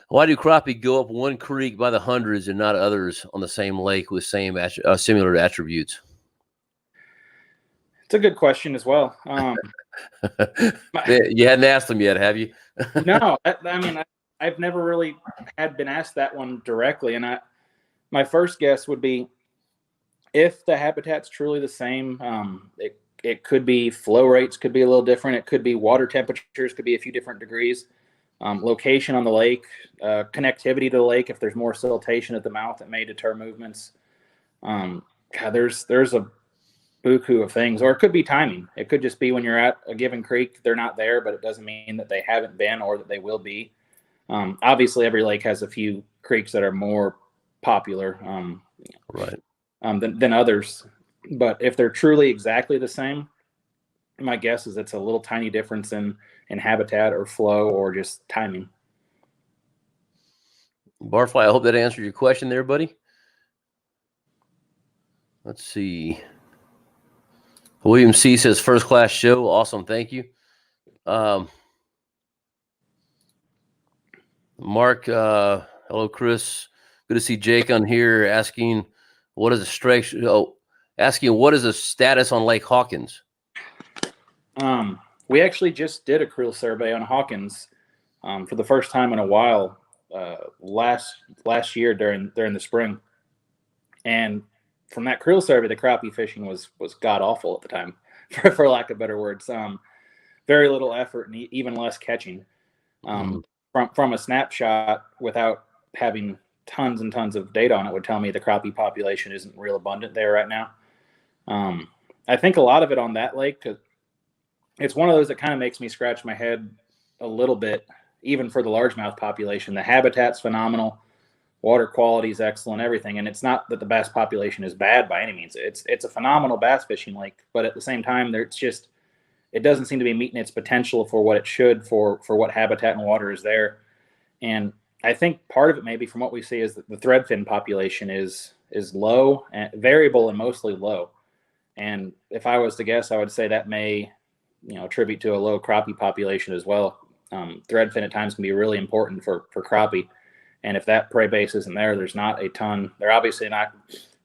why do crappie go up one creek by the hundreds and not others on the same lake with similar attributes? It's a good question as well. You hadn't asked them yet, have you? No, I've never really been asked that one directly. And my first guess would be, if the habitat's truly the same, it could be flow rates could be a little different. It could be water temperatures, could be a few different degrees. Location on the lake, connectivity to the lake. If there's more siltation at the mouth, it may deter movements. There's a buku of things, or it could be timing. It could just be when you're at a given creek, they're not there, but it doesn't mean that they haven't been or that they will be. Obviously, every lake has a few creeks that are more popular than others. But if they're truly exactly the same, my guess is it's a little tiny difference in habitat or flow or just timing. Barfly, I hope that answered your question there, buddy. Let's see. William C says, first class show. Awesome. Thank you. Mark, hello, Chris. Good to see Jake on here asking what is the status on Lake Hawkins? We actually just did a creel survey on Hawkins for the first time in a while last year during the spring. And from that creel survey, the crappie fishing was god awful at the time, for lack of better words. Very little effort and even less catching. From a snapshot, without having tons and tons of data on it, would tell me the crappie population isn't real abundant there right now. I think a lot of it on that lake, 'cause it's one of those that kind of makes me scratch my head a little bit, even for the largemouth population. The habitat's phenomenal. Water quality is excellent, everything. And it's not that the bass population is bad by any means. It's a phenomenal bass fishing lake, but at the same time, it doesn't seem to be meeting its potential for what it should, for what habitat and water is there. And I think part of it, maybe from what we see, is that the threadfin population is low, and variable, and mostly low. And if I was to guess, I would say that may, attribute to a low crappie population as well. Threadfin at times can be really important for crappie. And if that prey base isn't there, there's not a ton. They're obviously not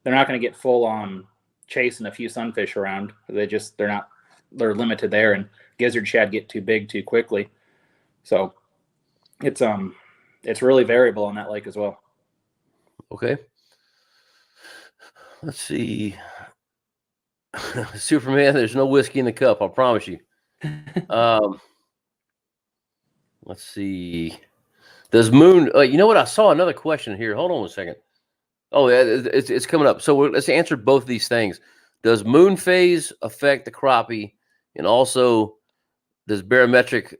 going to get full on chasing a few sunfish around. They're limited there, and gizzard shad get too big too quickly. So it's really variable on that lake as well. Okay. Let's see. Superman, there's no whiskey in the cup, I promise you. Let's see. Does moon, you know what? I saw another question here. Hold on a second. Oh, yeah, it's coming up. So let's answer both of these things. Does moon phase affect the crappie? And also, does barometric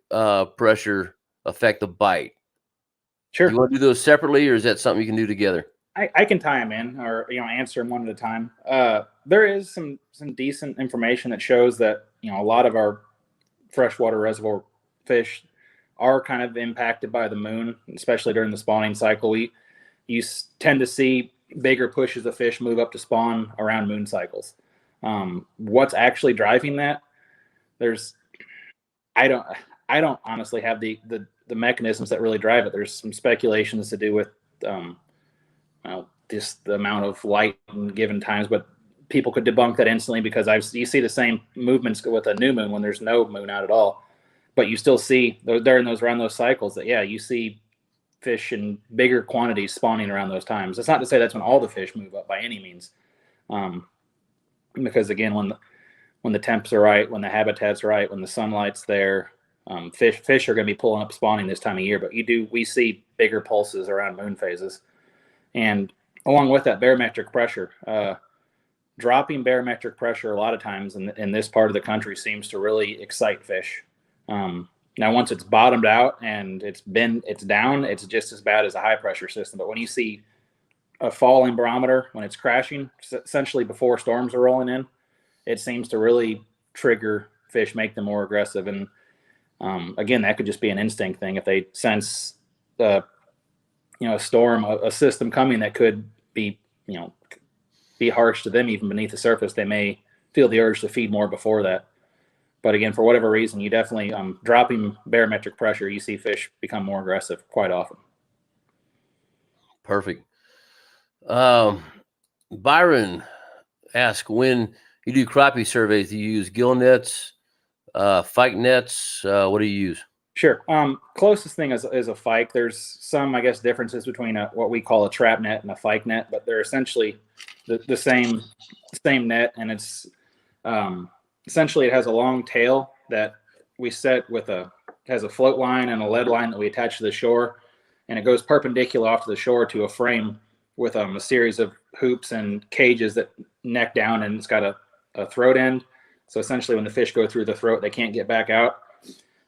pressure affect the bite? Sure. Do you want to do those separately, or is that something you can do together? I can tie them in, or answer them one at a time. There is some decent information that shows that a lot of our freshwater reservoir fish are kind of impacted by the moon, especially during the spawning cycle. You tend to see bigger pushes of fish move up to spawn around moon cycles. What's actually driving that? I don't honestly have the mechanisms that really drive it. There's some speculations to do with just the amount of light in given times, but people could debunk that instantly because you see the same movements with a new moon when there's no moon out at all, but you still see around those cycles that you see fish in bigger quantities spawning around those times. That's not to say that's when all the fish move up by any means, because again, when the temps are right, when the habitat's right, when the sunlight's there, fish are going to be pulling up spawning this time of year. But we see bigger pulses around moon phases, and along with that, barometric pressure. Dropping barometric pressure a lot of times in this part of the country seems to really excite fish. Now, once it's bottomed out and it's down, it's just as bad as a high pressure system. But when you see a falling barometer, when it's crashing, essentially before storms are rolling in, it seems to really trigger fish, make them more aggressive. And again, that could just be an instinct thing. If they sense a storm, a system coming that could be harsh to them even beneath the surface, they may feel the urge to feed more before that. But again, for whatever reason, you definitely dropping barometric pressure, you see fish become more aggressive quite often. Perfect. Byron asked, when you do crappie surveys, do you use gill nets, fyke nets? What do you use? Sure. Closest thing is a fyke. There's some, I guess, differences between what we call a trap net and a fyke net, but they're essentially the same net, and it's essentially it has a long tail that we set with has a float line and a lead line that we attach to the shore, and it goes perpendicular off to the shore to a frame with a series of hoops and cages that neck down, and it's got a throat end. So essentially when the fish go through the throat, they can't get back out.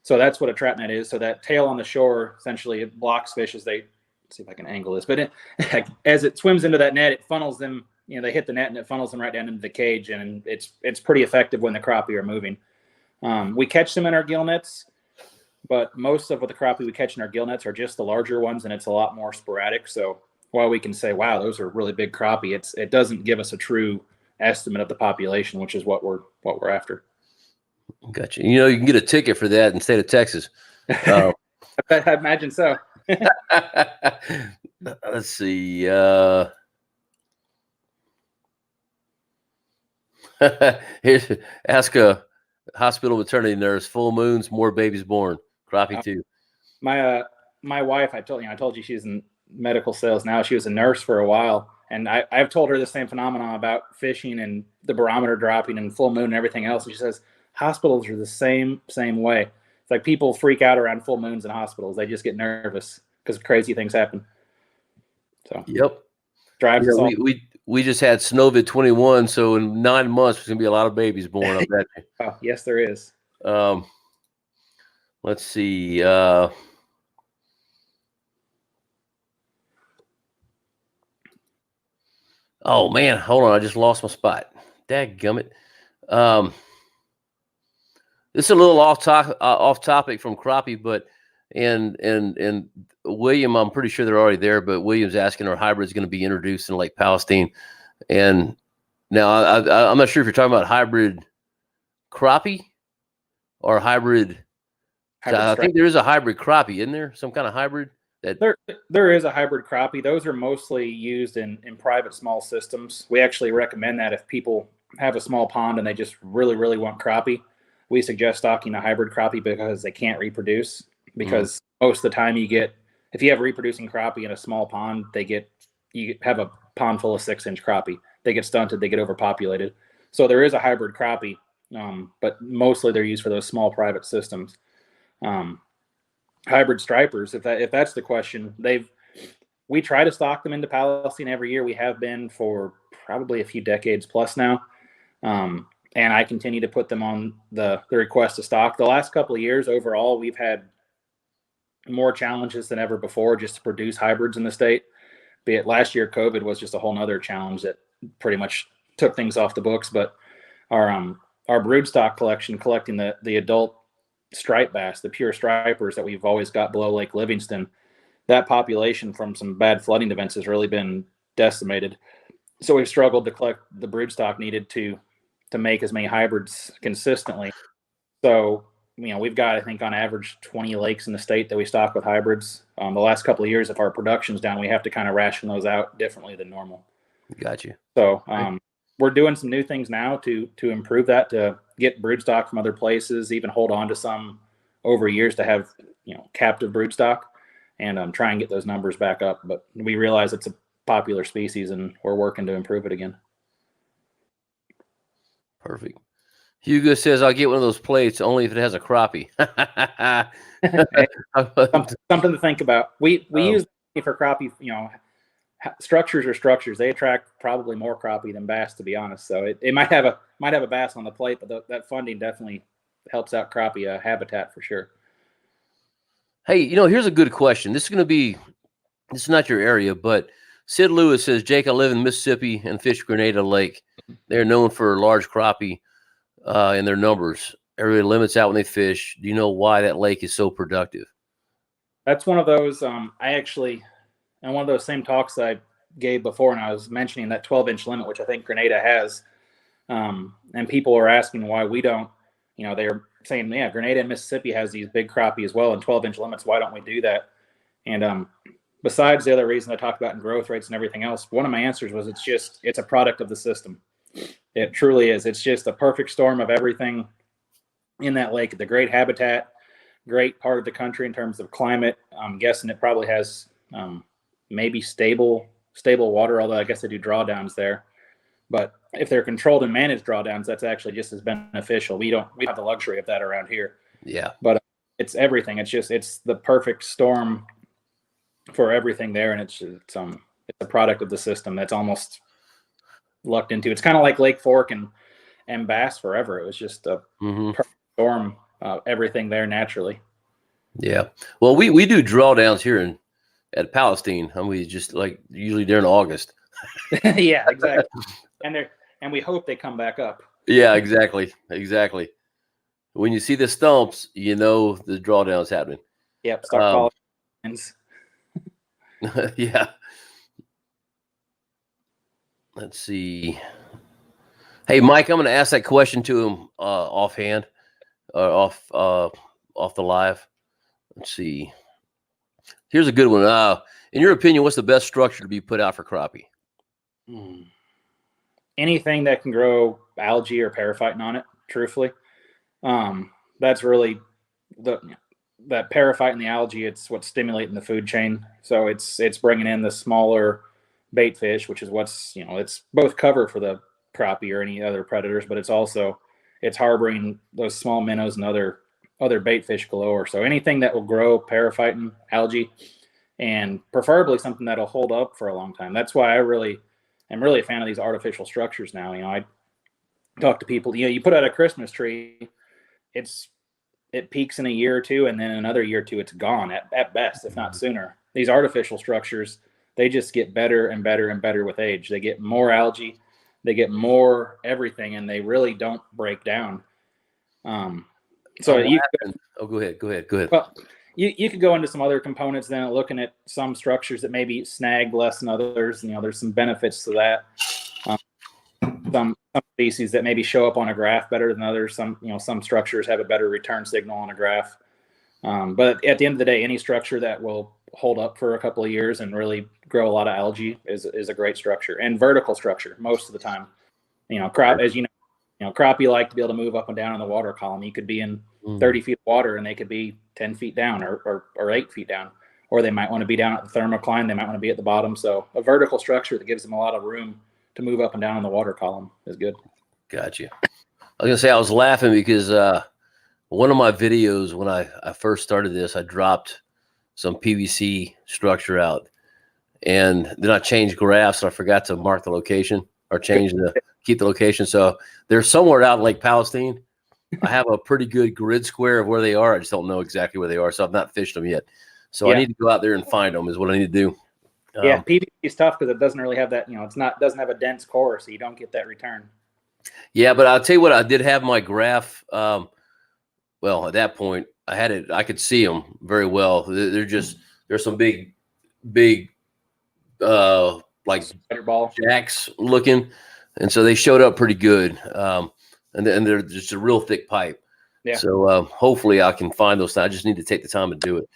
So that's what a trap net is. So that tail on the shore, essentially it blocks fish as they, let's see if I can angle this, but as it swims into that net, it funnels them, they hit the net and it funnels them right down into the cage, and it's pretty effective when the crappie are moving. We catch them in our gill nets, but most of what the crappie we catch in our gill nets are just the larger ones, and it's a lot more sporadic. So while we can say, wow, those are really big crappie, it doesn't give us a true estimate of the population, which is what we're after. Gotcha. You can get a ticket for that in the state of Texas. I imagine so. Let's see. Here's ask a hospital maternity nurse. Full moons, more babies born. Crappie too. My wife, I told you she's in medical sales now. She was a nurse for a while, and I've told her the same phenomenon about fishing and the barometer dropping and full moon and everything else. And she says hospitals are the same way. It's like people freak out around full moons in hospitals. They just get nervous because crazy things happen. So yep, drives us all. We just had Snowvid 21, so in 9 months there's gonna be a lot of babies born. I bet you. Oh, yes, there is. Let's see. Oh man, hold on! I just lost my spot. Dadgummit. This is a little off topic from crappie, but and William, I'm pretty sure they're already there. But William's asking, are hybrids going to be introduced in Lake Palestine? And now I'm not sure if you're talking about hybrid crappie or hybrid. I think there is a hybrid crappie, isn't there? Some kind of hybrid. There is a hybrid crappie. Those are mostly used in private small systems. We actually recommend that if people have a small pond and they just really, really want crappie, we suggest stocking a hybrid crappie because they can't reproduce. Because most of the time if you have reproducing crappie in a small pond, you have a pond full of 6-inch crappie. They get stunted, they get overpopulated. So there is a hybrid crappie, but mostly they're used for those small private systems. Hybrid stripers, if that's the question, we try to stock them into Palestine every year. We have been for probably a few decades plus now. And I continue to put them on the request to stock. The last couple of years overall, we've had more challenges than ever before just to produce hybrids in the state. Be it last year, COVID was just a whole nother challenge that pretty much took things off the books. But our broodstock collecting the adult striped bass, the pure stripers that we've always got below Lake Livingston, that population from some bad flooding events has really been decimated. So we've struggled to collect the broodstock needed to make as many hybrids consistently. So, we've got, I think, on average 20 lakes in the state that we stock with hybrids. The last couple of years, if our production's down, we have to kind of ration those out differently than normal. Got you. So we're doing some new things now to improve that, to get broodstock from other places, even hold on to some over years to have, captive broodstock, and try and get those numbers back up. But we realize it's a popular species and we're working to improve it again. Perfect. Hugo says, I'll get one of those plates only if it has a crappie. Something to think about. We use it for crappie, structures are structures. They attract probably more crappie than bass, to be honest. So it might have a bass on the plate, but that funding definitely helps out crappie habitat for sure. Hey, here's a good question. This is not your area, but Sid Lewis says, Jake, I live in Mississippi and fish Grenada Lake. They're known for large crappie in their numbers. Everybody limits out when they fish. Do you know why that lake is so productive? That's one of those, in one of those same talks that I gave before, and I was mentioning that 12-inch limit, which I think Grenada has. And people are asking why we don't, they're saying, yeah, Grenada and Mississippi has these big crappie as well and 12-inch limits. Why don't we do that? And besides the other reason I talked about in growth rates and everything else, one of my answers was it's a product of the system. It truly is. It's just a perfect storm of everything in that lake. The great habitat, great part of the country in terms of climate. I'm guessing it probably has maybe stable water, although I guess they do drawdowns there. But if they're controlled and managed drawdowns, that's actually just as beneficial. We don't have the luxury of that around here. Yeah. But it's everything. It's the perfect storm for everything there, and it's a product of the system that's almost lucked into. It's kind of like Lake Fork and Bass forever. It was just a perfect storm, everything there naturally. Yeah. Well, we do drawdowns here at Palestine, and we just like usually during August. Yeah, exactly. And we hope they come back up. Yeah, exactly. When you see the stumps, the drawdown's happening. Yep. Start calling. Yeah. Let's see. Hey, Mike, I'm going to ask that question to him offhand, off the live. Let's see. Here's a good one. In your opinion, what's the best structure to be put out for crappie? Anything that can grow algae or periphyton on it, truthfully. That's really that periphyte and the algae. It's what's stimulating the food chain. So it's bringing in the smaller bait fish, which is it's both cover for the crappie or any other predators, but it's harboring those small minnows and other bait fish galore. So anything that will grow periphyton, algae, and preferably something that'll hold up for a long time. That's why I'm really a fan of these artificial structures now. I talk to people, you put out a Christmas tree, it peaks in a year or two, and then another year or two, it's gone at best, if not sooner. These artificial structures, they just get better and better and better with age. They get more algae, they get more everything, and they really don't break down. Go ahead. Well, you could go into some other components then, looking at some structures that maybe snag less than others. There's some benefits to that. Some species that maybe show up on a graph better than others. Some structures have a better return signal on a graph. But at the end of the day, any structure that will hold up for a couple of years and really grow a lot of algae is a great structure, and vertical structure most of the time. As Crappie like to be able to move up and down in the water column. You could be in 30 feet of water and they could be 10 feet down or 8 feet down, or they might want to be down at the thermocline. They might want to be at the bottom. So a vertical structure that gives them a lot of room to move up and down in the water column is good. Gotcha. I was gonna say I was laughing because one of my videos when I first started this, I dropped some PVC structure out, and then I changed graphs and I forgot to mark the location or keep the location. So they're somewhere out in Lake Palestine. I have a pretty good grid square of where they are. I just don't know exactly where they are, so I've not fished them yet. So I need to go out there and find them. Is what I need to do. Yeah, PVC is tough because it doesn't really have that. Doesn't have a dense core, so you don't get that return. Yeah, but I'll tell you what, I did have my graph. Well, at that point, I had it. I could see them very well. There's some big, like Spider ball jacks looking, and so they showed up pretty good. And they're just a real thick pipe. Yeah. So hopefully I can find those. I just need to take the time to do it.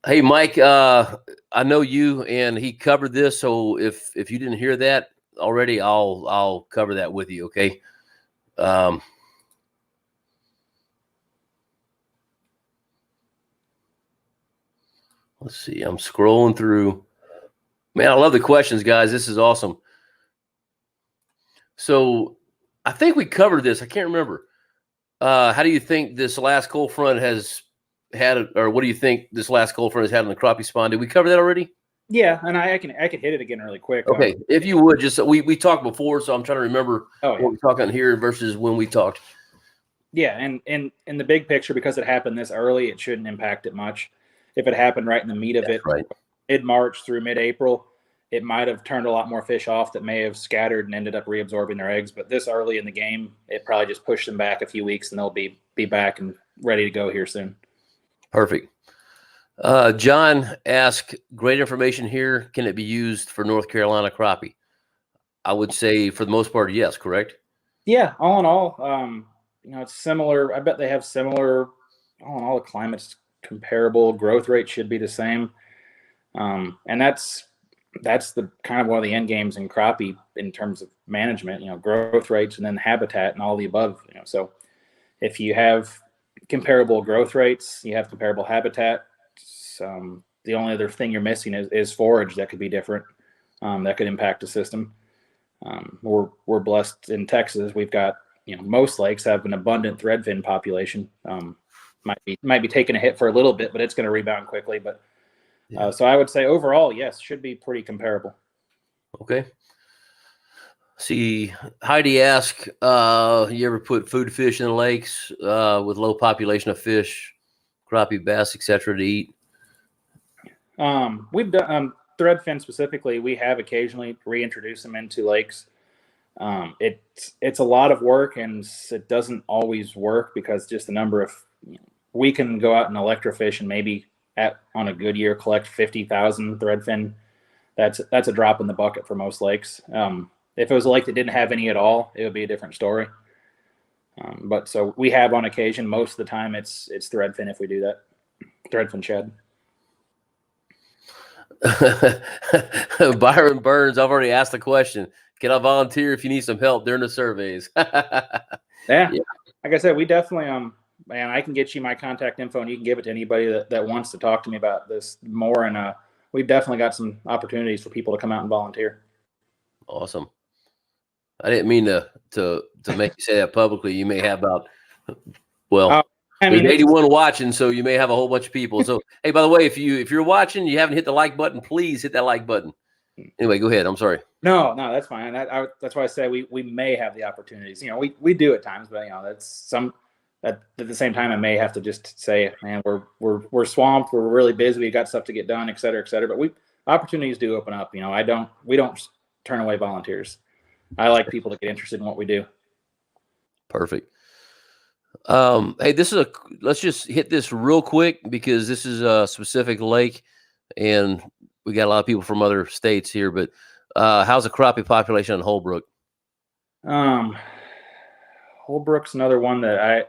Hey, Mike, I know you and he covered this. So if you didn't hear that already, I'll cover that with you. Okay. Let's see. I'm scrolling through. Man, I love the questions, guys. This is awesome. So I think we covered this. I can't remember. How do you think this last cold front has had, or what do you think this last cold front has had on the crappie spawn? Did we cover that already? Yeah, and I can hit it again really quick. Okay, if you would, just we talked before, so I'm trying to remember what we're talking here versus when we talked. Yeah, and in the big picture, because it happened this early, it shouldn't impact it much. If it happened right in the meat of it, right, mid-March through mid-April, it might have turned a lot more fish off that may have scattered and ended up reabsorbing their eggs. But this early in the game, it probably just pushed them back a few weeks, and they'll be back and ready to go here soon. Perfect. John asked, great information here. Can it be used for North Carolina crappie? I would say for the most part, yes. Correct. Yeah. All in all, it's similar. I bet they have similar. All in all, the climate's comparable. Growth rate should be the same. And that's the kind of one of the end games in crappie in terms of management, growth rates and then habitat and all the above, so if you have comparable growth rates, you have comparable habitat. The only other thing you're missing is forage that could be different. That could impact the system. We're blessed in Texas. We've got, most lakes have an abundant threadfin population. Might be taking a hit for a little bit, but it's going to rebound quickly. But so I would say overall, yes, should be pretty comparable. Okay. See, Heidi asked, you ever put food fish in the lakes with low population of fish, crappie, bass, etc. to eat? We've done threadfin specifically. We have occasionally reintroduced them into lakes. It's a lot of work, and it doesn't always work because just the number of we can go out and electrofish and maybe on a good year collect 50,000 threadfin. That's a drop in the bucket for most lakes. If it was a lake that didn't have any at all, it would be a different story. But so we have on occasion. Most of the time, it's threadfin if we do that. Threadfin shad. Byron Burns, I've already asked the question. Can I volunteer if you need some help during the surveys? Yeah. Like I said, we definitely man, I can get you my contact info and you can give it to anybody that wants to talk to me about this more. And we've definitely got some opportunities for people to come out and volunteer. Awesome. I didn't mean to make you say that publicly. You may have about, there's 81 watching, so you may have a whole bunch of people. So, hey, by the way, if you're watching, you haven't hit the like button, please hit that like button. Anyway, go ahead. I'm sorry. No, that's fine. That's why I say we may have the opportunities. We do at times, but that's some. At the same time, I may have to just say, man, we're swamped. We're really busy. We got stuff to get done, et cetera, et cetera. But opportunities do open up. We don't turn away volunteers. I like people to get interested in what we do. Perfect. Hey, let's just hit this real quick because this is a specific lake and we got a lot of people from other states here, but how's the crappie population on Holbrook? Holbrook's another one that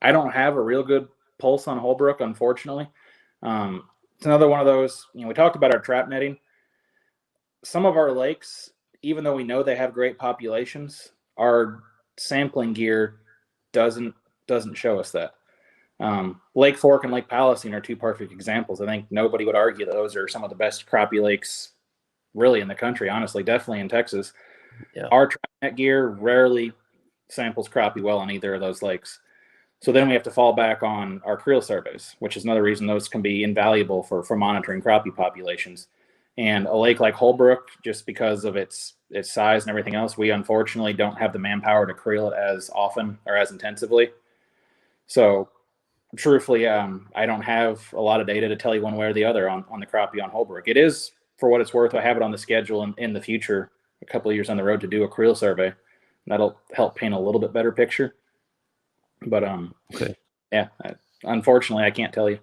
I don't have a real good pulse on Holbrook, unfortunately. It's another one of those, we talked about our trap netting. Some of our lakes, even though we know they have great populations, our sampling gear doesn't show us that. Lake Fork and Lake Palestine are two perfect examples. I think nobody would argue that those are some of the best crappie lakes really in the country, honestly, definitely in Texas. Yeah. Our TriNet gear rarely samples crappie well on either of those lakes. So then we have to fall back on our creel surveys, which is another reason those can be invaluable for monitoring crappie populations. And a lake like Holbrook, just because of its size and everything else, we unfortunately don't have the manpower to creel it as often or as intensively. So truthfully, I don't have a lot of data to tell you one way or the other on the crappie on Holbrook. It is, for what it's worth, I have it on the schedule in the future, a couple of years on the road, to do a creel survey. That'll help paint a little bit better picture. But okay. Yeah, unfortunately, I can't tell you.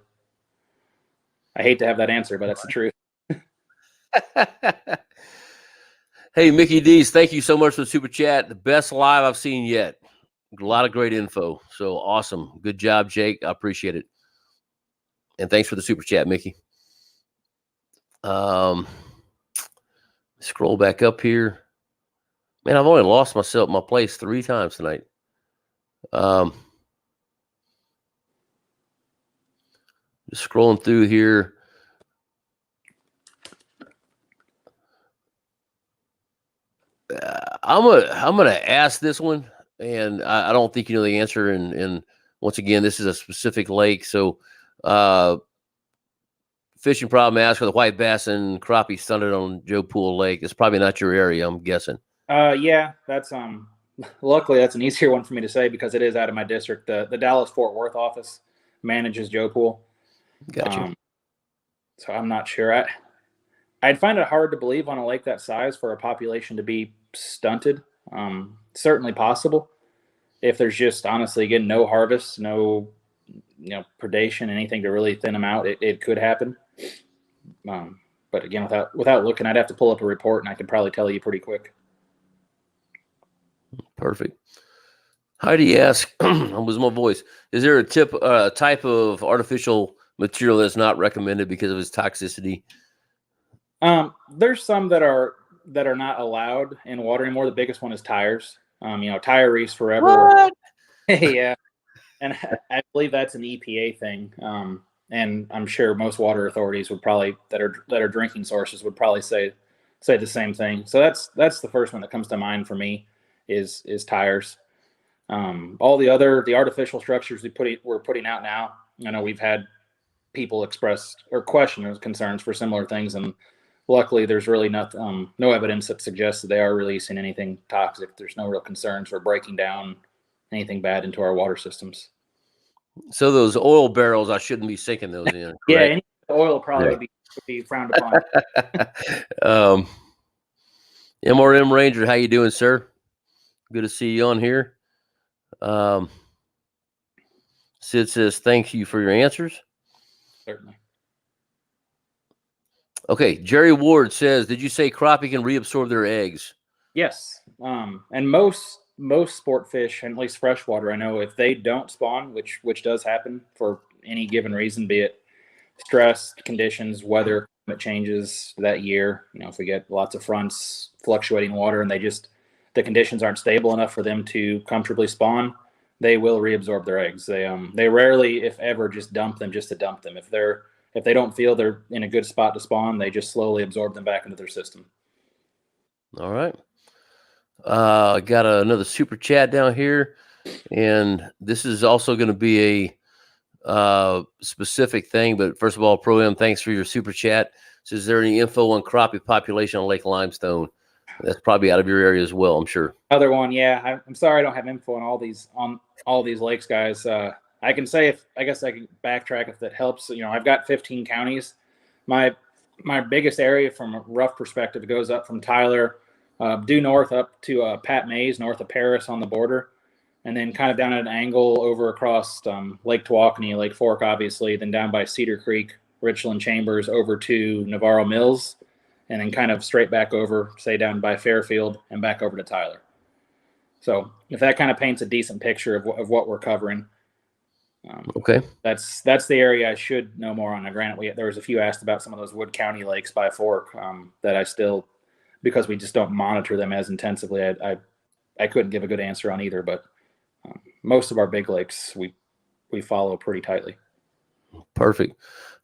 I hate to have that answer, but that's the truth. Hey, Mickey D's, thank you so much for the super chat. The best live I've seen yet. A lot of great info. So awesome. Good job, Jake. I appreciate it. And thanks for the super chat, Mickey. Scroll back up here. Man, I've only lost my place 3 times tonight. Just scrolling through here. I'm gonna ask this one, and I don't think you know the answer. And once again, this is a specific lake, so fishing problem asked for the white bass and crappie stunted on Joe Pool Lake. It's probably not your area, I'm guessing. Yeah, that's luckily that's an easier one for me to say because it is out of my district. The Dallas Fort Worth office manages Joe Pool. Gotcha. So I'm not sure. I'd find it hard to believe on a lake that size for a population to be stunted. Certainly possible. If there's just honestly, again, no harvest, no predation, anything to really thin them out, it could happen. But again, without looking, I'd have to pull up a report, and I could probably tell you pretty quick. Perfect. Heidi asks, I'll lose my voice. Is there a type of artificial material that's not recommended because of its toxicity? There's some that are not allowed in water anymore. The biggest one is tires. Tire reefs forever. What? Yeah, and I believe that's an EPA thing. And I'm sure most water authorities would probably that are drinking sources would probably say the same thing. So that's the first one that comes to mind for me is tires. All the artificial structures we're putting out now. I know we've had people express or question or concerns for similar things, and luckily there's really no evidence that suggests that they are releasing anything toxic. There's no real concerns for breaking down anything bad into our water systems. So those oil barrels, I shouldn't be sinking those in. Yeah, any oil probably would be frowned upon. MRM Ranger, how you doing, sir? Good to see you on here. Sid says, thank you for your answers. Certainly. Okay, Jerry Ward says, did you say crappie can reabsorb their eggs? Yes. And most sport fish, and at least freshwater, I know if they don't spawn, which does happen for any given reason, be it stress, conditions, weather, climate changes that year, if we get lots of fronts, fluctuating water, and the conditions aren't stable enough for them to comfortably spawn, they will reabsorb their eggs. They rarely, if ever, just dump them just to dump them. If they don't feel they're in a good spot to spawn, they just slowly absorb them back into their system. All right. I got another super chat down here, and this is also going to be a specific thing. But first of all, Pro M, thanks for your super chat. So is there any info on crappie population on Lake Limestone? That's probably out of your area as well, I'm sure. Other one, yeah. I'm sorry I don't have info on all these lakes, guys. I can say I guess I can backtrack if that helps. I've got 15 counties. My biggest area from a rough perspective goes up from Tyler, due north up to Pat Mays, north of Paris on the border, and then kind of down at an angle over across Lake Tpwd, Lake Fork, obviously, then down by Cedar Creek, Richland Chambers, over to Navarro Mills, and then kind of straight back over, say down by Fairfield, and back over to Tyler. So if that kind of paints a decent picture of what we're covering. Okay. That's the area I should know more on. Now, granted, there was a few asked about some of those Wood County lakes by Fork that I still because we just don't monitor them as intensively. I couldn't give a good answer on either, but most of our big lakes we follow pretty tightly. Perfect.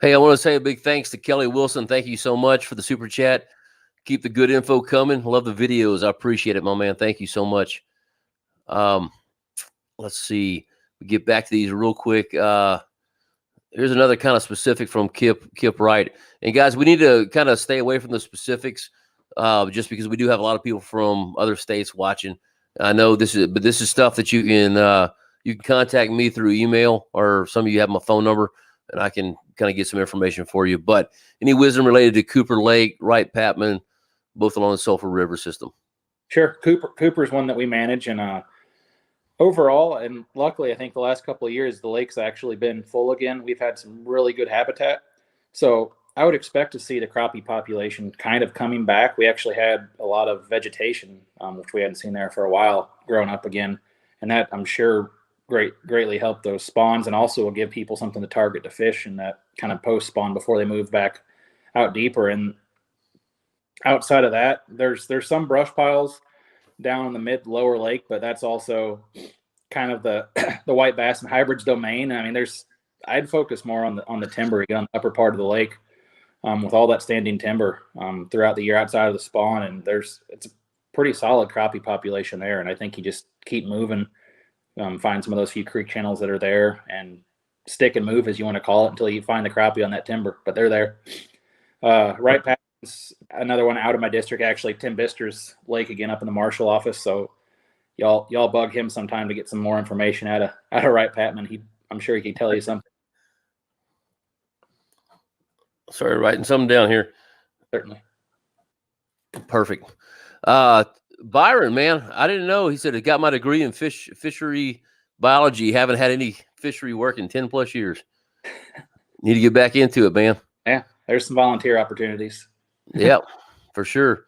Hey, I want to say a big thanks to Kelly Wilson. Thank you so much for the super chat. Keep the good info coming. Love the videos. I appreciate it, my man. Thank you so much. Let's see. We get back to these real quick. Here's another kind of specific from Kip Wright. And guys, we need to kind of stay away from the specifics, just because we do have a lot of people from other states watching. I know this is stuff that you can contact me through email, or some of you have my phone number, and I can kind of get some information for you. But any wisdom related to Cooper Lake, Wright Patman, both along the Sulphur River system? Sure. Cooper is one that we manage, and overall, and luckily, I think the last couple of years, the lake's actually been full again. We've had some really good habitat. So I would expect to see the crappie population kind of coming back. We actually had a lot of vegetation, which we hadn't seen there for a while, growing up again. And that, I'm sure, greatly helped those spawns, and also will give people something to target to fish in that kind of post spawn before they move back out deeper. And outside of that, there's some brush piles down in the lower lake, but that's also kind of the white bass and hybrids domain. I mean, I'd focus more on the timber again, on the upper part of the lake, with all that standing timber throughout the year outside of the spawn. And it's a pretty solid crappie population there. And I think you just keep moving, find some of those few creek channels that are there, and stick and move, as you want to call it, until you find the crappie on that timber. But they're there. Right past another one out of my district, actually, Tim Bister's lake again, up in the Marshall office. So y'all bug him sometime to get some more information out of Wright Patman. I'm sure he can tell you something. Sorry, writing something down here. Certainly. Perfect. Byron, man, I didn't know. He said, I got my degree in fishery biology. Haven't had any fishery work in 10 plus years. Need to get back into it, man. Yeah, there's some volunteer opportunities. Yeah, for sure.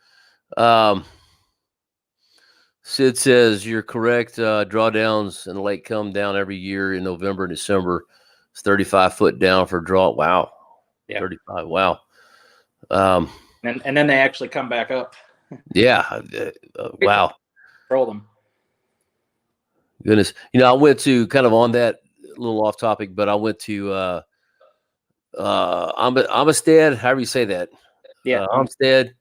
Sid says you're correct. Drawdowns in the lake come down every year in November and December. It's 35 foot down for draw. Wow. Yeah. 35. Wow. And then they actually come back up. Yeah. Wow. Control them. Goodness. I went to, kind of on that, a little off topic, but I went to Amistad, however you say that. Yeah. Amistad,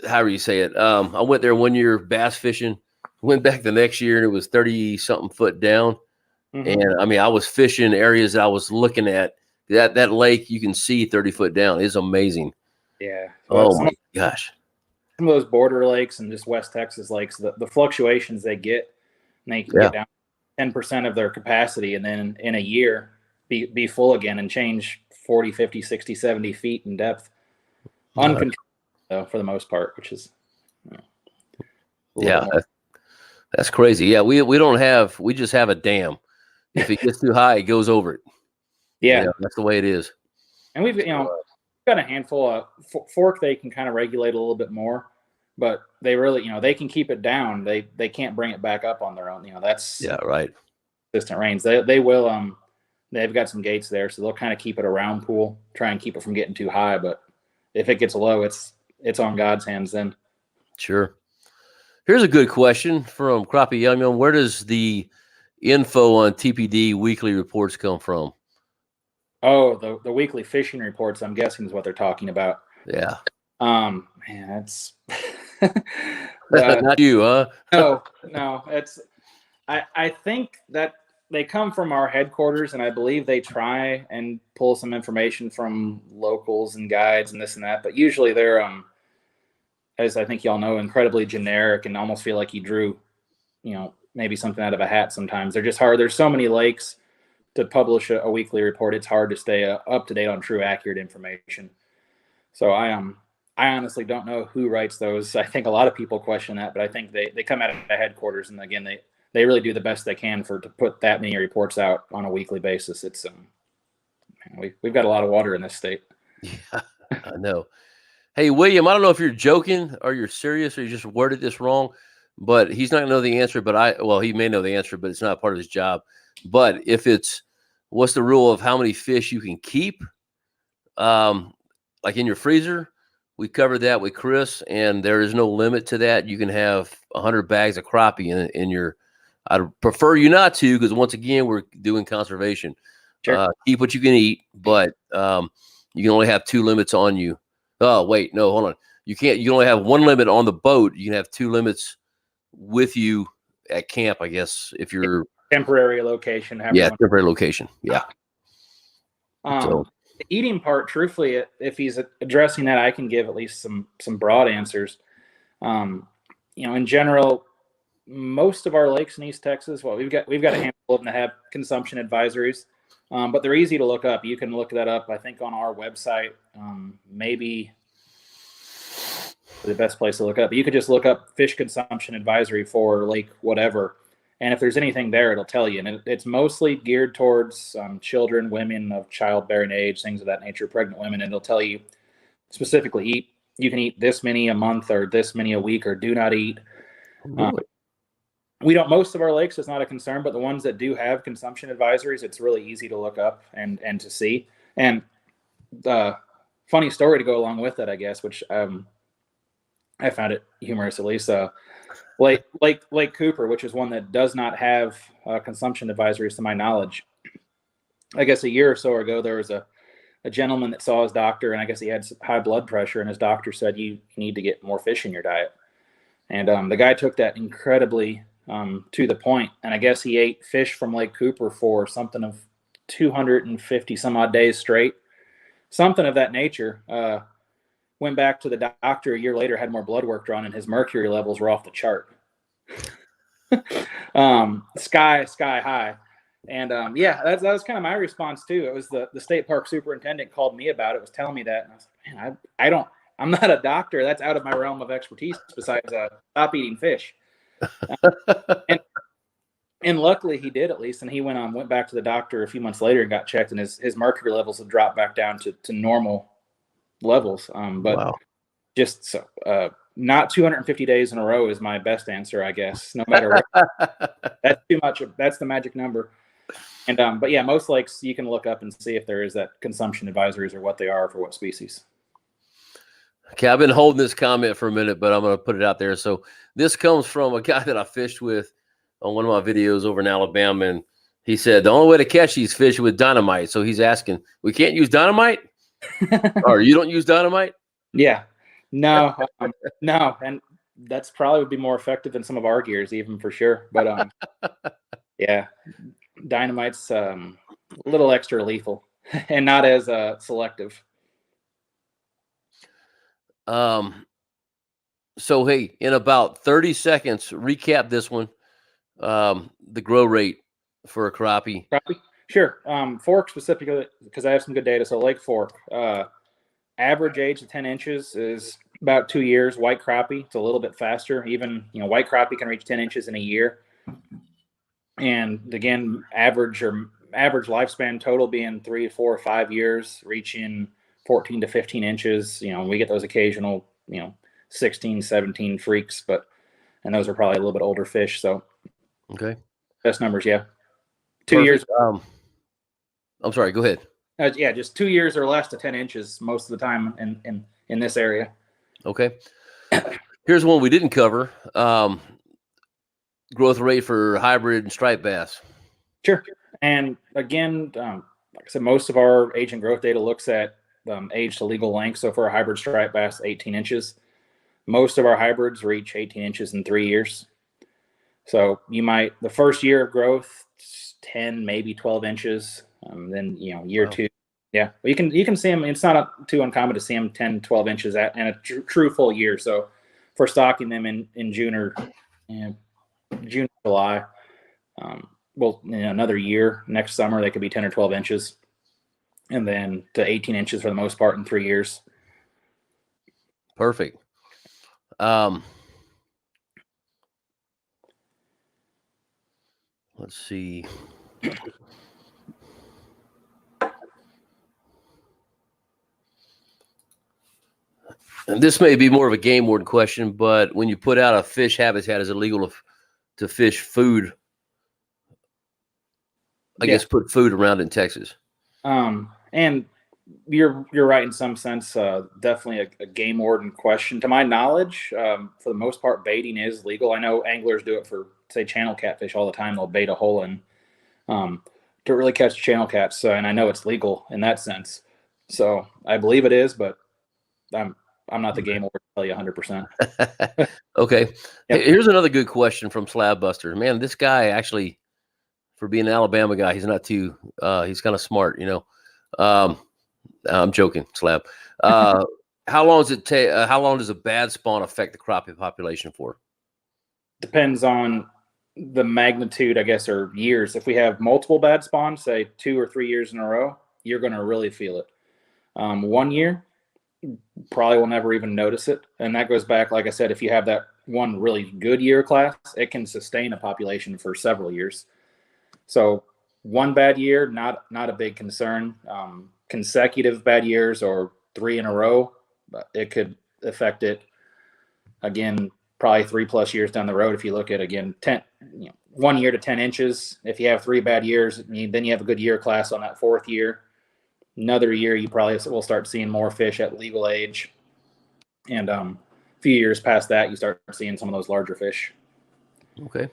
however you say it. I went there one year bass fishing, went back the next year, and it was 30 something foot down. Mm-hmm. And I mean, I was fishing areas that I was looking at. That lake, you can see 30 foot down. It's amazing. Yeah. Oh my gosh. Some of those border lakes and just West Texas lakes, the fluctuations they get, and they can get down 10% of their capacity, and then in a year be full again and change 40, 50, 60, 70 feet in depth. Uncontrolled, though, for the most part, which is that's crazy. Yeah, we just have a dam. If it gets too high, it goes over it. Yeah, that's the way it is. And we've got a handful of fork. They can kind of regulate a little bit more, but they really, they can keep it down. They can't bring it back up on their own. That's right. Consistent rains. They will. They've got some gates there, so they'll kind of keep it around pool, try and keep it from getting too high. But if it gets low, it's on God's hands then. Sure. Here's a good question from Crappie Yum Yum. Where does the info on Tpwd weekly reports come from? Oh, the weekly fishing reports, I'm guessing, is what they're talking about. Yeah. Man, that's not you, huh? No. It's I think that they come from our headquarters, and I believe they try and pull some information from locals and guides and this and that. But usually they're, as I think y'all know, incredibly generic and almost feel like you drew, maybe something out of a hat sometimes. They're just hard. There's so many lakes to publish a weekly report. It's hard to stay up to date on true, accurate information. So I honestly don't know who writes those. I think a lot of people question that, but I think they come out of the headquarters, and again, they really do the best they can to put that many reports out on a weekly basis. It's we've got a lot of water in this state. Yeah, I know. Hey, William, I don't know if you're joking or you're serious or you just worded this wrong, but he's not going to know the answer. But he may know the answer, but it's not part of his job. But if what's the rule of how many fish you can keep, like in your freezer, We covered that with Chris, and there is no limit to that. You can have 100 bags of crappie in your. I'd prefer you not to, because once again, we're doing conservation. Sure. Keep what you can eat, but you can only have 2 limits on you. Oh, wait, no, hold on. You can't. You can only have 1 limit on the boat. You can have 2 limits with you at camp, I guess, if you're temporary location. Temporary location. Yeah. The eating part, truthfully, if he's addressing that, I can give at least some broad answers. In general, most of our lakes in East Texas, well, we've got a handful of them that have consumption advisories, but they're easy to look up. You can look that up, I think, on our website. Maybe the best place to look up. You could just look up fish consumption advisory for lake whatever, and if there's anything there, it'll tell you. And it's mostly geared towards children, women of childbearing age, things of that nature, pregnant women, and it'll tell you specifically you can eat this many a month or this many a week, or do not eat. We don't. Most of our lakes, it's not a concern, but the ones that do have consumption advisories, it's really easy to look up and to see. And the funny story to go along with that, I guess, which I found it humorous, at least. Lake Cooper, which is one that does not have consumption advisories to my knowledge. I guess a year or so ago, there was a gentleman that saw his doctor, and I guess he had high blood pressure, and his doctor said, you need to get more fish in your diet. And the guy took that incredibly to the point, and I guess he ate fish from Lake Cooper for something of 250 some odd days straight, something of that nature. Went back to the doctor a year later, had more blood work drawn, and his mercury levels were off the chart. Sky high. And that was kind of my response too. It was the state park superintendent called me about it, was telling me that, and I was like, man, I'm not a doctor. That's out of my realm of expertise, besides stop eating fish. And luckily he did, at least, and he went back to the doctor a few months later and got checked, and his mercury levels had dropped back down to normal levels. But wow. Just so not 250 days in a row is my best answer, I guess. No matter what. That's too much. That's the magic number. And but yeah, most lakes you can look up and see if there is that consumption advisories, or what they are for what species. Okay, I've been holding this comment for a minute, but I'm going to put it out there. So this comes from a guy that I fished with on one of my videos over in Alabama, and he said the only way to catch these fish is with dynamite. So he's asking, we can't use dynamite? Or you don't use dynamite? Yeah. No, no. And that's probably would be more effective than some of our gears, even, for sure. But yeah, dynamite's a little extra lethal and not as selective. So hey, in about 30 seconds, recap this one. The grow rate for a crappie. Sure. Fork specifically, because I have some good data. So Lake Fork, average age of 10 inches is about 2 years. White crappie, it's a little bit faster. Even, white crappie can reach 10 inches in a year. And again, average lifespan total being 3, 4, or 5 years, reaching 14 to 15 inches. We get those occasional, 16, 17 freaks, and those are probably a little bit older fish. So, okay. Best numbers. Yeah. 2 years. I'm sorry, go ahead. Yeah, just 2 years or less to 10 inches most of the time in this area. Okay. Here's one we didn't cover. Growth rate for hybrid and striped bass. Sure. And again, like I said, most of our age and growth data looks at age to legal length. So for a hybrid striped bass, 18 inches. Most of our hybrids reach 18 inches in 3 years. So the first year of growth, 10, maybe 12 inches. Then, year wow. 2. Yeah. But you can see them. It's not too uncommon to see them 10, 12 inches in a true full year. So for stocking them in June or June, July, another year, next summer, they could be 10 or 12 inches. And then to 18 inches for the most part in 3 years. Perfect. Let's see. And this may be more of a game warden question, but when you put out a fish habitat, is it legal to fish food? I guess put food around in Texas. And You're right in some sense. Definitely a game warden question. To my knowledge, for the most part, baiting is legal. I know anglers do it for, say, channel catfish all the time. They'll bait a hole in um, to really catch channel cats. So, and I know it's legal in that sense. So I believe it is, but I'm I'm not the game warden to tell you 100%. Okay. Yep. Here's another good question from Slab Buster. Man, this guy actually, for being an Alabama guy, he's not too. He's kind of smart, you know. I'm joking, Slab. How long does it take? How long does a bad spawn affect the crappie population for? Depends on the magnitude, I guess, or years. If we have multiple bad spawns, say 2 or 3 years in a row, you're going to really feel it. 1 year, probably will never even notice it. And that goes back, like I said, if you have that one really good year class, it can sustain a population for several years. So one bad year, not a big concern. Consecutive bad years or 3 in a row, it could affect it. Again, probably 3+ years down the road. If you look at, again, 1 year to 10 inches, if you have 3 bad years, then you have a good year class on that 4th year. Another year, you probably will start seeing more fish at legal age. And a few years past that, you start seeing some of those larger fish. Okay.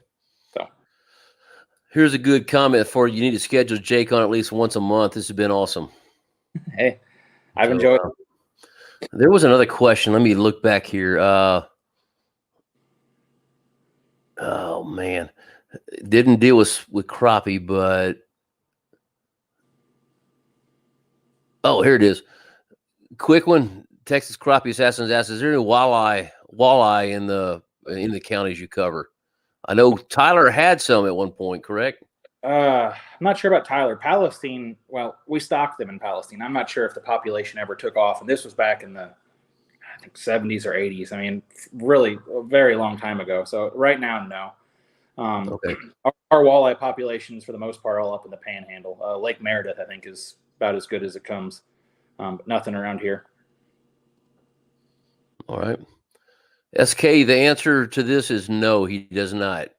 So here's a good comment for you. You need to schedule Jake on at least once a month. This has been awesome. Hey, I've enjoyed it. There was another question. Let me look back here. Oh man, didn't deal with crappie, but oh, here it is. Quick one. Texas Crappie Assassins asks, is there any walleye in the counties you cover? I know Tyler had some at one point, correct? I'm not sure about Tyler. Palestine, well, we stocked them in Palestine. I'm not sure if the population ever took off, and this was back in the, I think, 70s or 80s. I mean, really a very long time ago. So right now, no. Okay. Our walleye populations, for the most part, all up in the Panhandle. Lake Meredith, I think, is about as good as it comes. But nothing around here. All right. SK, the answer to this is no, he does not.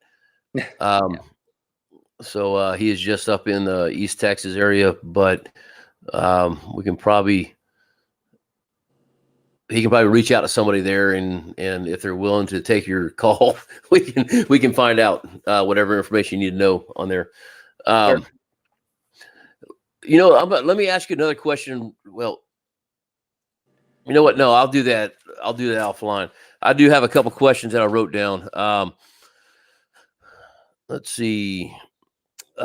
So he is just up in the East Texas area, but he can probably reach out to somebody there, and if they're willing to take your call, we can find out whatever information you need to know on there. Sure. You know, let me ask you another question. Well, you know what? No, I'll do that. I'll do that offline. I do have a couple questions that I wrote down. Let's see. We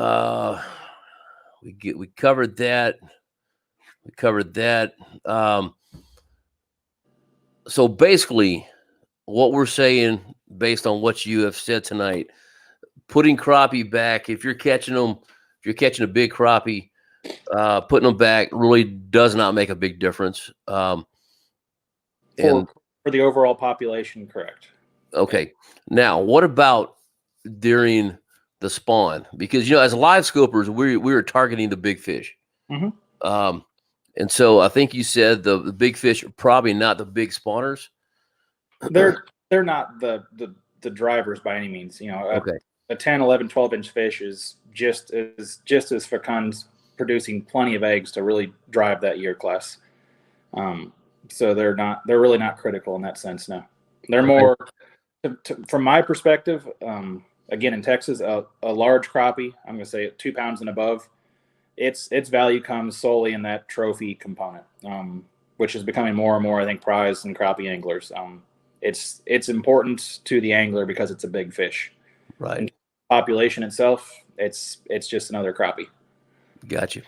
covered that. So basically, what we're saying, based on what you have said tonight, putting crappie back, if you're catching them, if you're catching a big crappie, putting them back really does not make a big difference. For the overall population, correct. Okay. Now, what about during the spawn? Because, you know, as live scopers, we were targeting the big fish. Mm-hmm. And so I think you said the big fish are probably not the big spawners. They're not the drivers by any means. You know, Okay. A 10, 11, 12-inch fish is just as fecund, producing plenty of eggs to really drive that year class. So they're really not critical in that sense. No, they're more, from my perspective. Again, in Texas, a large crappie, I'm going to say 2 pounds and above, its value comes solely in that trophy component, which is becoming more and more, I think, prized in crappie anglers. It's important to the angler because it's a big fish. Right. In population itself, it's just another crappie. Got you.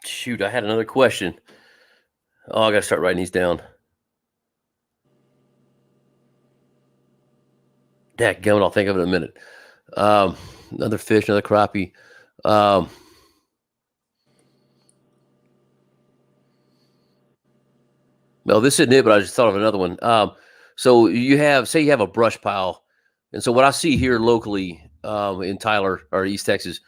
Shoot, I had another question. Oh, I got to start writing these down. Dadgummit, I'll think of it in a minute. Another fish, another crappie. No, this isn't it, but I just thought of another one. So you have a brush pile. And so what I see here locally in Tyler or East Texas,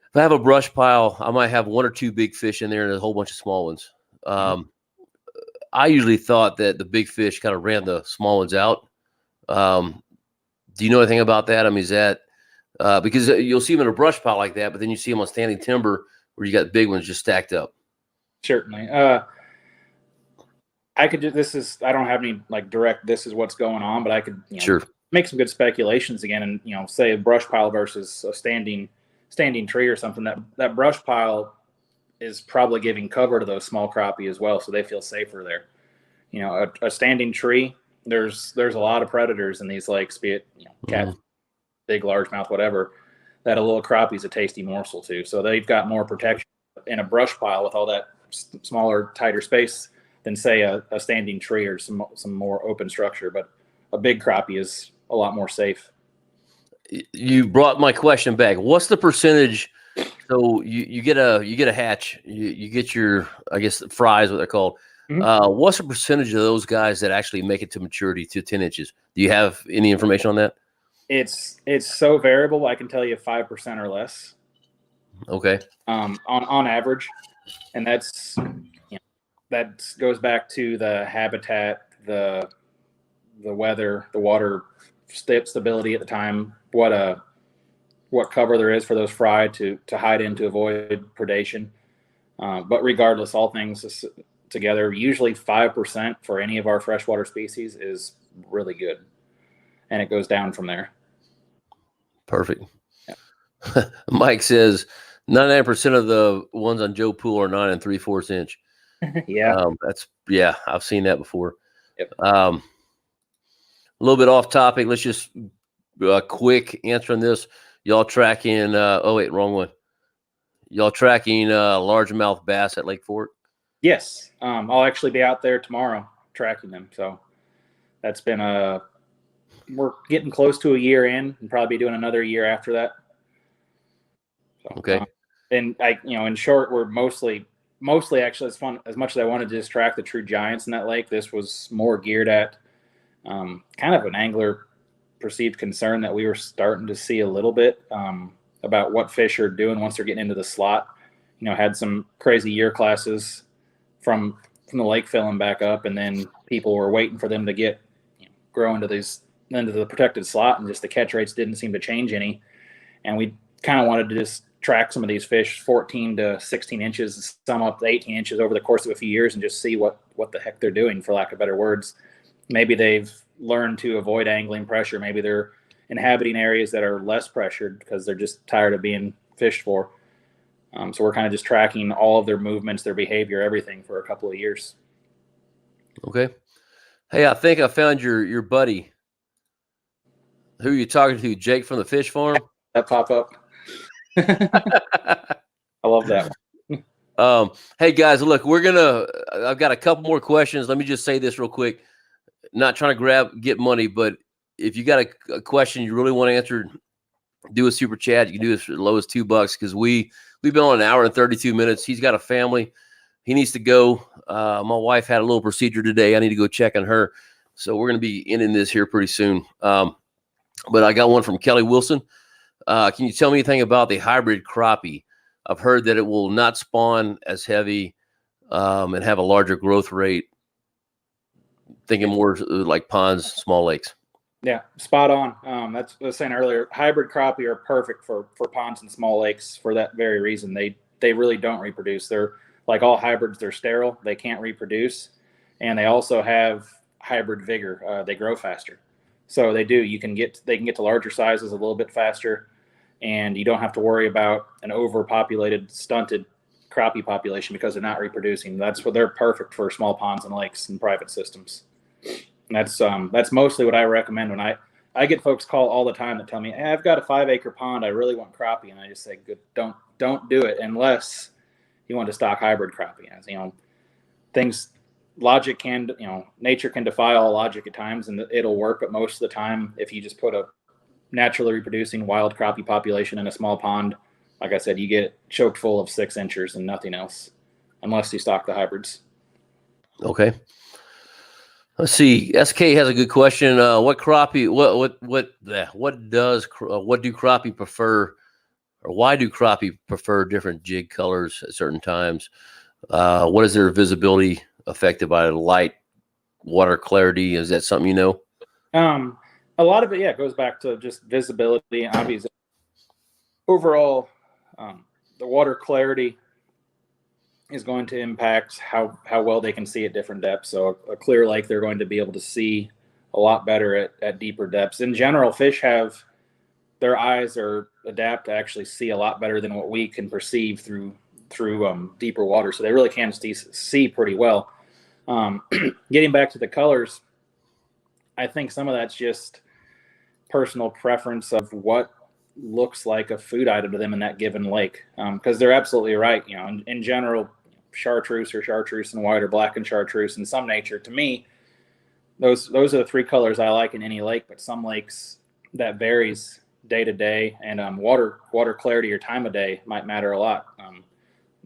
if I have a brush pile, I might have 1 or 2 big fish in there and a whole bunch of small ones. I usually thought that the big fish kind of ran the small ones out. Do you know anything about that? I mean, is that because you'll see them in a brush pile like that, but then you see them on standing timber where you got big ones just stacked up? Certainly. I could do I don't have any like direct, this is what's going on, but I could, Sure. make some good speculations again. And, say a brush pile versus a standing tree or something. That brush pile is probably giving cover to those small crappie as well. So they feel safer there. A standing tree, there's a lot of predators in these lakes, be it, cat, big, largemouth, whatever, that a little crappie is a tasty morsel too. So they've got more protection in a brush pile with all that smaller, tighter space than say a standing tree or some more open structure. But a big crappie is a lot more safe. You brought my question back. What's the percentage? So you get a hatch, you get your, I guess, fries, what they're called. What's the percentage of those guys that actually make it to maturity to 10 inches? Do you have any information on that? It's so variable. I can tell you 5% or less. Okay. On average, and that's that goes back to the habitat, the weather, the water stability at the time, what cover there is for those fry to hide in to avoid predation. But regardless, all things together, usually 5% for any of our freshwater species is really good, and it goes down from there. Perfect. Yeah. Mike says 99% of the ones on Joe Pool are 9 3/4 inch. Yeah. I've seen that before. Yep. A little bit off topic. Let's just quick answer on this. Y'all tracking? Wrong one. Y'all tracking largemouth bass at Lake Fork? Yes. I'll actually be out there tomorrow tracking them. So that's been we're getting close to a year in, and probably be doing another year after that. So, okay. And in short, we're mostly actually, it's fun. As much as I wanted to just track the true giants in that lake, this was more geared at kind of an angler perceived concern that we were starting to see a little bit about what fish are doing once they're getting into the slot. Had some crazy year classes from the lake filling back up, and then people were waiting for them to grow into the protected slot, and just the catch rates didn't seem to change any. And we kind of wanted to just track some of these fish 14 to 16 inches, some up to 18 inches over the course of a few years, and just see what the heck they're doing, for lack of better words. Maybe they've learned to avoid angling pressure. Maybe they're inhabiting areas that are less pressured because they're just tired of being fished for. So we're kind of just tracking all of their movements, their behavior, everything for a couple of years. Okay. Hey, I think I found your buddy. Who are you talking to? Jake from the fish farm? That pop up. I love that one. Hey guys, look, I've got a couple more questions. Let me just say this real quick. Not trying to get money, but if you got a question you really want answered, do a super chat. You can do this for as low as $2 because we've been on 1 hour and 32 minutes. He's got a family. He needs to go. My wife had a little procedure today. I need to go check on her. So we're going to be ending this here pretty soon. But I got one from Kelly Wilson. Can you tell me anything about the hybrid crappie? I've heard that it will not spawn as heavy and have a larger growth rate. Thinking more like ponds, small lakes. Yeah, spot on. That's what I was saying earlier. Hybrid crappie are perfect for ponds and small lakes for that very reason. They really don't reproduce. They're like all hybrids. They're sterile. They can't reproduce, and they also have hybrid vigor. They grow faster, so they do. They can get to larger sizes a little bit faster, and you don't have to worry about an overpopulated, stunted crappie population because they're not reproducing. That's what they're perfect for small ponds and lakes and private systems. And that's mostly what I recommend when I get folks call all the time that tell me, hey, I've got a 5-acre pond. I really want crappie. And I just say, good, don't do it unless you want to stock hybrid crappie. As nature can defy all logic at times, and it'll work. But most of the time, if you just put a naturally reproducing wild crappie population in a small pond, like I said, you get it choked full of 6 inchers and nothing else, unless you stock the hybrids. Okay. Let's see. SK has a good question. What do crappie prefer, or why do crappie prefer different jig colors at certain times? What is their visibility affected by light, water clarity? Is that something you know? A lot of it, goes back to just visibility. Obviously, overall, the water clarity is going to impact how well they can see at different depths. So a clear lake, they're going to be able to see a lot better at deeper depths. In general, fish have their eyes are adapt to actually see a lot better than what we can perceive through deeper water. So they really can see pretty well. Getting back to the colors, I think some of that's just personal preference of what looks like a food item to them in that given lake. Because they're absolutely right. You know, in general, chartreuse or chartreuse and white or black and chartreuse in some nature, to me, those are the three colors I like in any lake. But some lakes that varies day to day, and water clarity or time of day might matter a lot.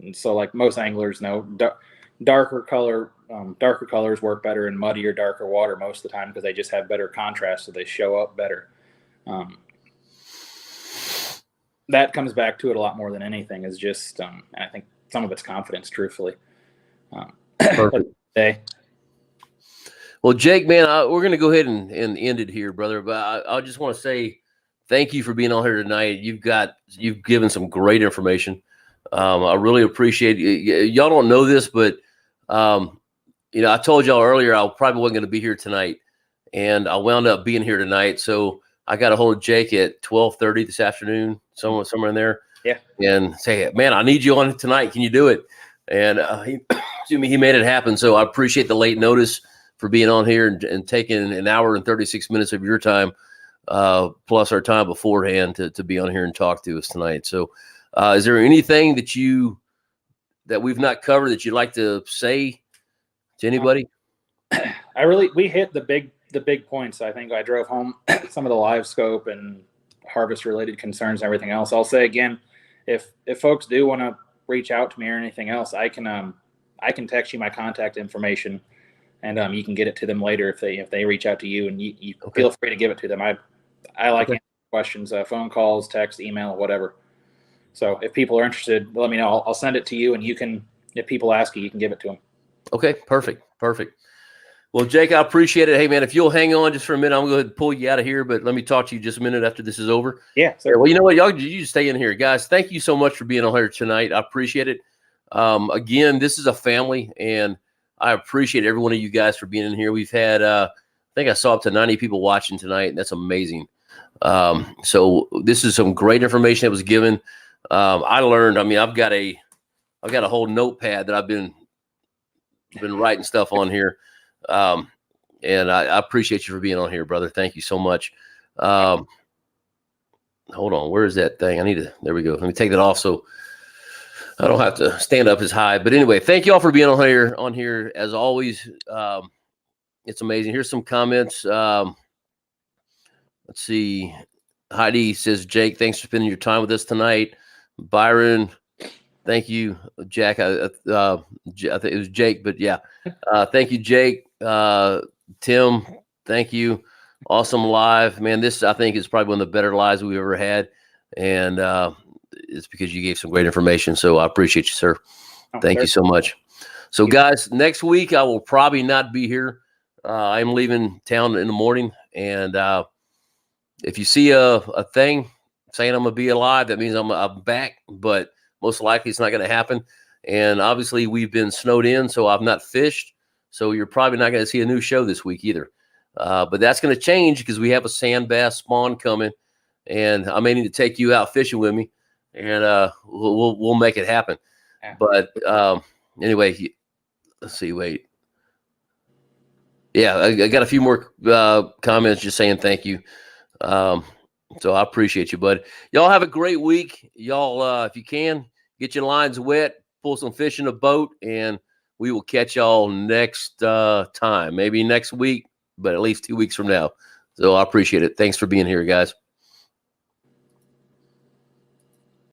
And so, like most anglers know, darker colors work better in muddy or darker water most of the time because they just have better contrast, so they show up better. That comes back to it a lot more than anything. Is just, I think some of it's confidence, truthfully. Perfect. Well, Jake, man, we're going to go ahead and end it here, brother. But I just want to say thank you for being on here tonight. You've given some great information. I really appreciate it. Y'all don't know this, but you know, I told y'all earlier I probably wasn't going to be here tonight, and I wound up being here tonight. So I got a hold of Jake at 12:30 this afternoon, somewhere in there. Yeah. And say, man, I need you on tonight. Can you do it? And he made it happen. So I appreciate the late notice for being on here and taking an hour and 36 minutes of your time, plus our time beforehand to be on here and talk to us tonight. So is there anything that we've not covered that you'd like to say to anybody? We hit the big points. I think I drove home some of the live scope and harvest related concerns and everything else. I'll say again, if folks do want to reach out to me or anything else, I can text you my contact information, and you can get it to them later if they reach out to you, and you Okay. feel free to give it to them. I like answering questions, phone calls, text, email, whatever. So if people are interested, let me know. I'll send it to you, and you can, if people ask you can give it to them. Okay, perfect. Well, Jake, I appreciate it. Hey, man, if you'll hang on just for a minute, I'm going to go ahead and pull you out of here, but let me talk to you just a minute after this is over. Yeah. Well, you know what? You just stay in here. Guys, thank you so much for being on here tonight. I appreciate it. Again, this is a family, and I appreciate every one of you guys for being in here. We've had, I think I saw up to 90 people watching tonight, and that's amazing. So this is some great information that was given. I learned, I've got a whole notepad that I've been writing stuff on here. And I appreciate you for being on here, brother. Thank you so much. Hold on. Where is that thing? There we go. Let me take that off so I don't have to stand up as high. But anyway, thank you all for being on here as always. It's amazing. Here's some comments. Let's see. Heidi says, Jake, thanks for spending your time with us tonight. Byron, thank you. Jack, I think it was Jake, but yeah. Thank you, Jake. Tim, thank you. Awesome live. Man, this, I think, is probably one of the better lives we've ever had. And it's because you gave some great information. So I appreciate you, sir. Thank you so much. So, guys, next week I will probably not be here. I'm leaving town in the morning. And if you see a thing saying I'm going to be alive, that means I'm back. But most likely it's not going to happen. And obviously we've been snowed in, so I've not fished. So you're probably not going to see a new show this week either. But that's going to change because we have a sand bass spawn coming, and I may need to take you out fishing with me, and we'll make it happen. Yeah. But anyway, let's see. Wait. Yeah, I got a few more comments just saying thank you. So I appreciate you, bud. Y'all have a great week. Y'all, if you can, get your lines wet, pull some fish in a boat, and we will catch y'all next time. Maybe next week, but at least 2 weeks from now. So I appreciate it. Thanks for being here, guys.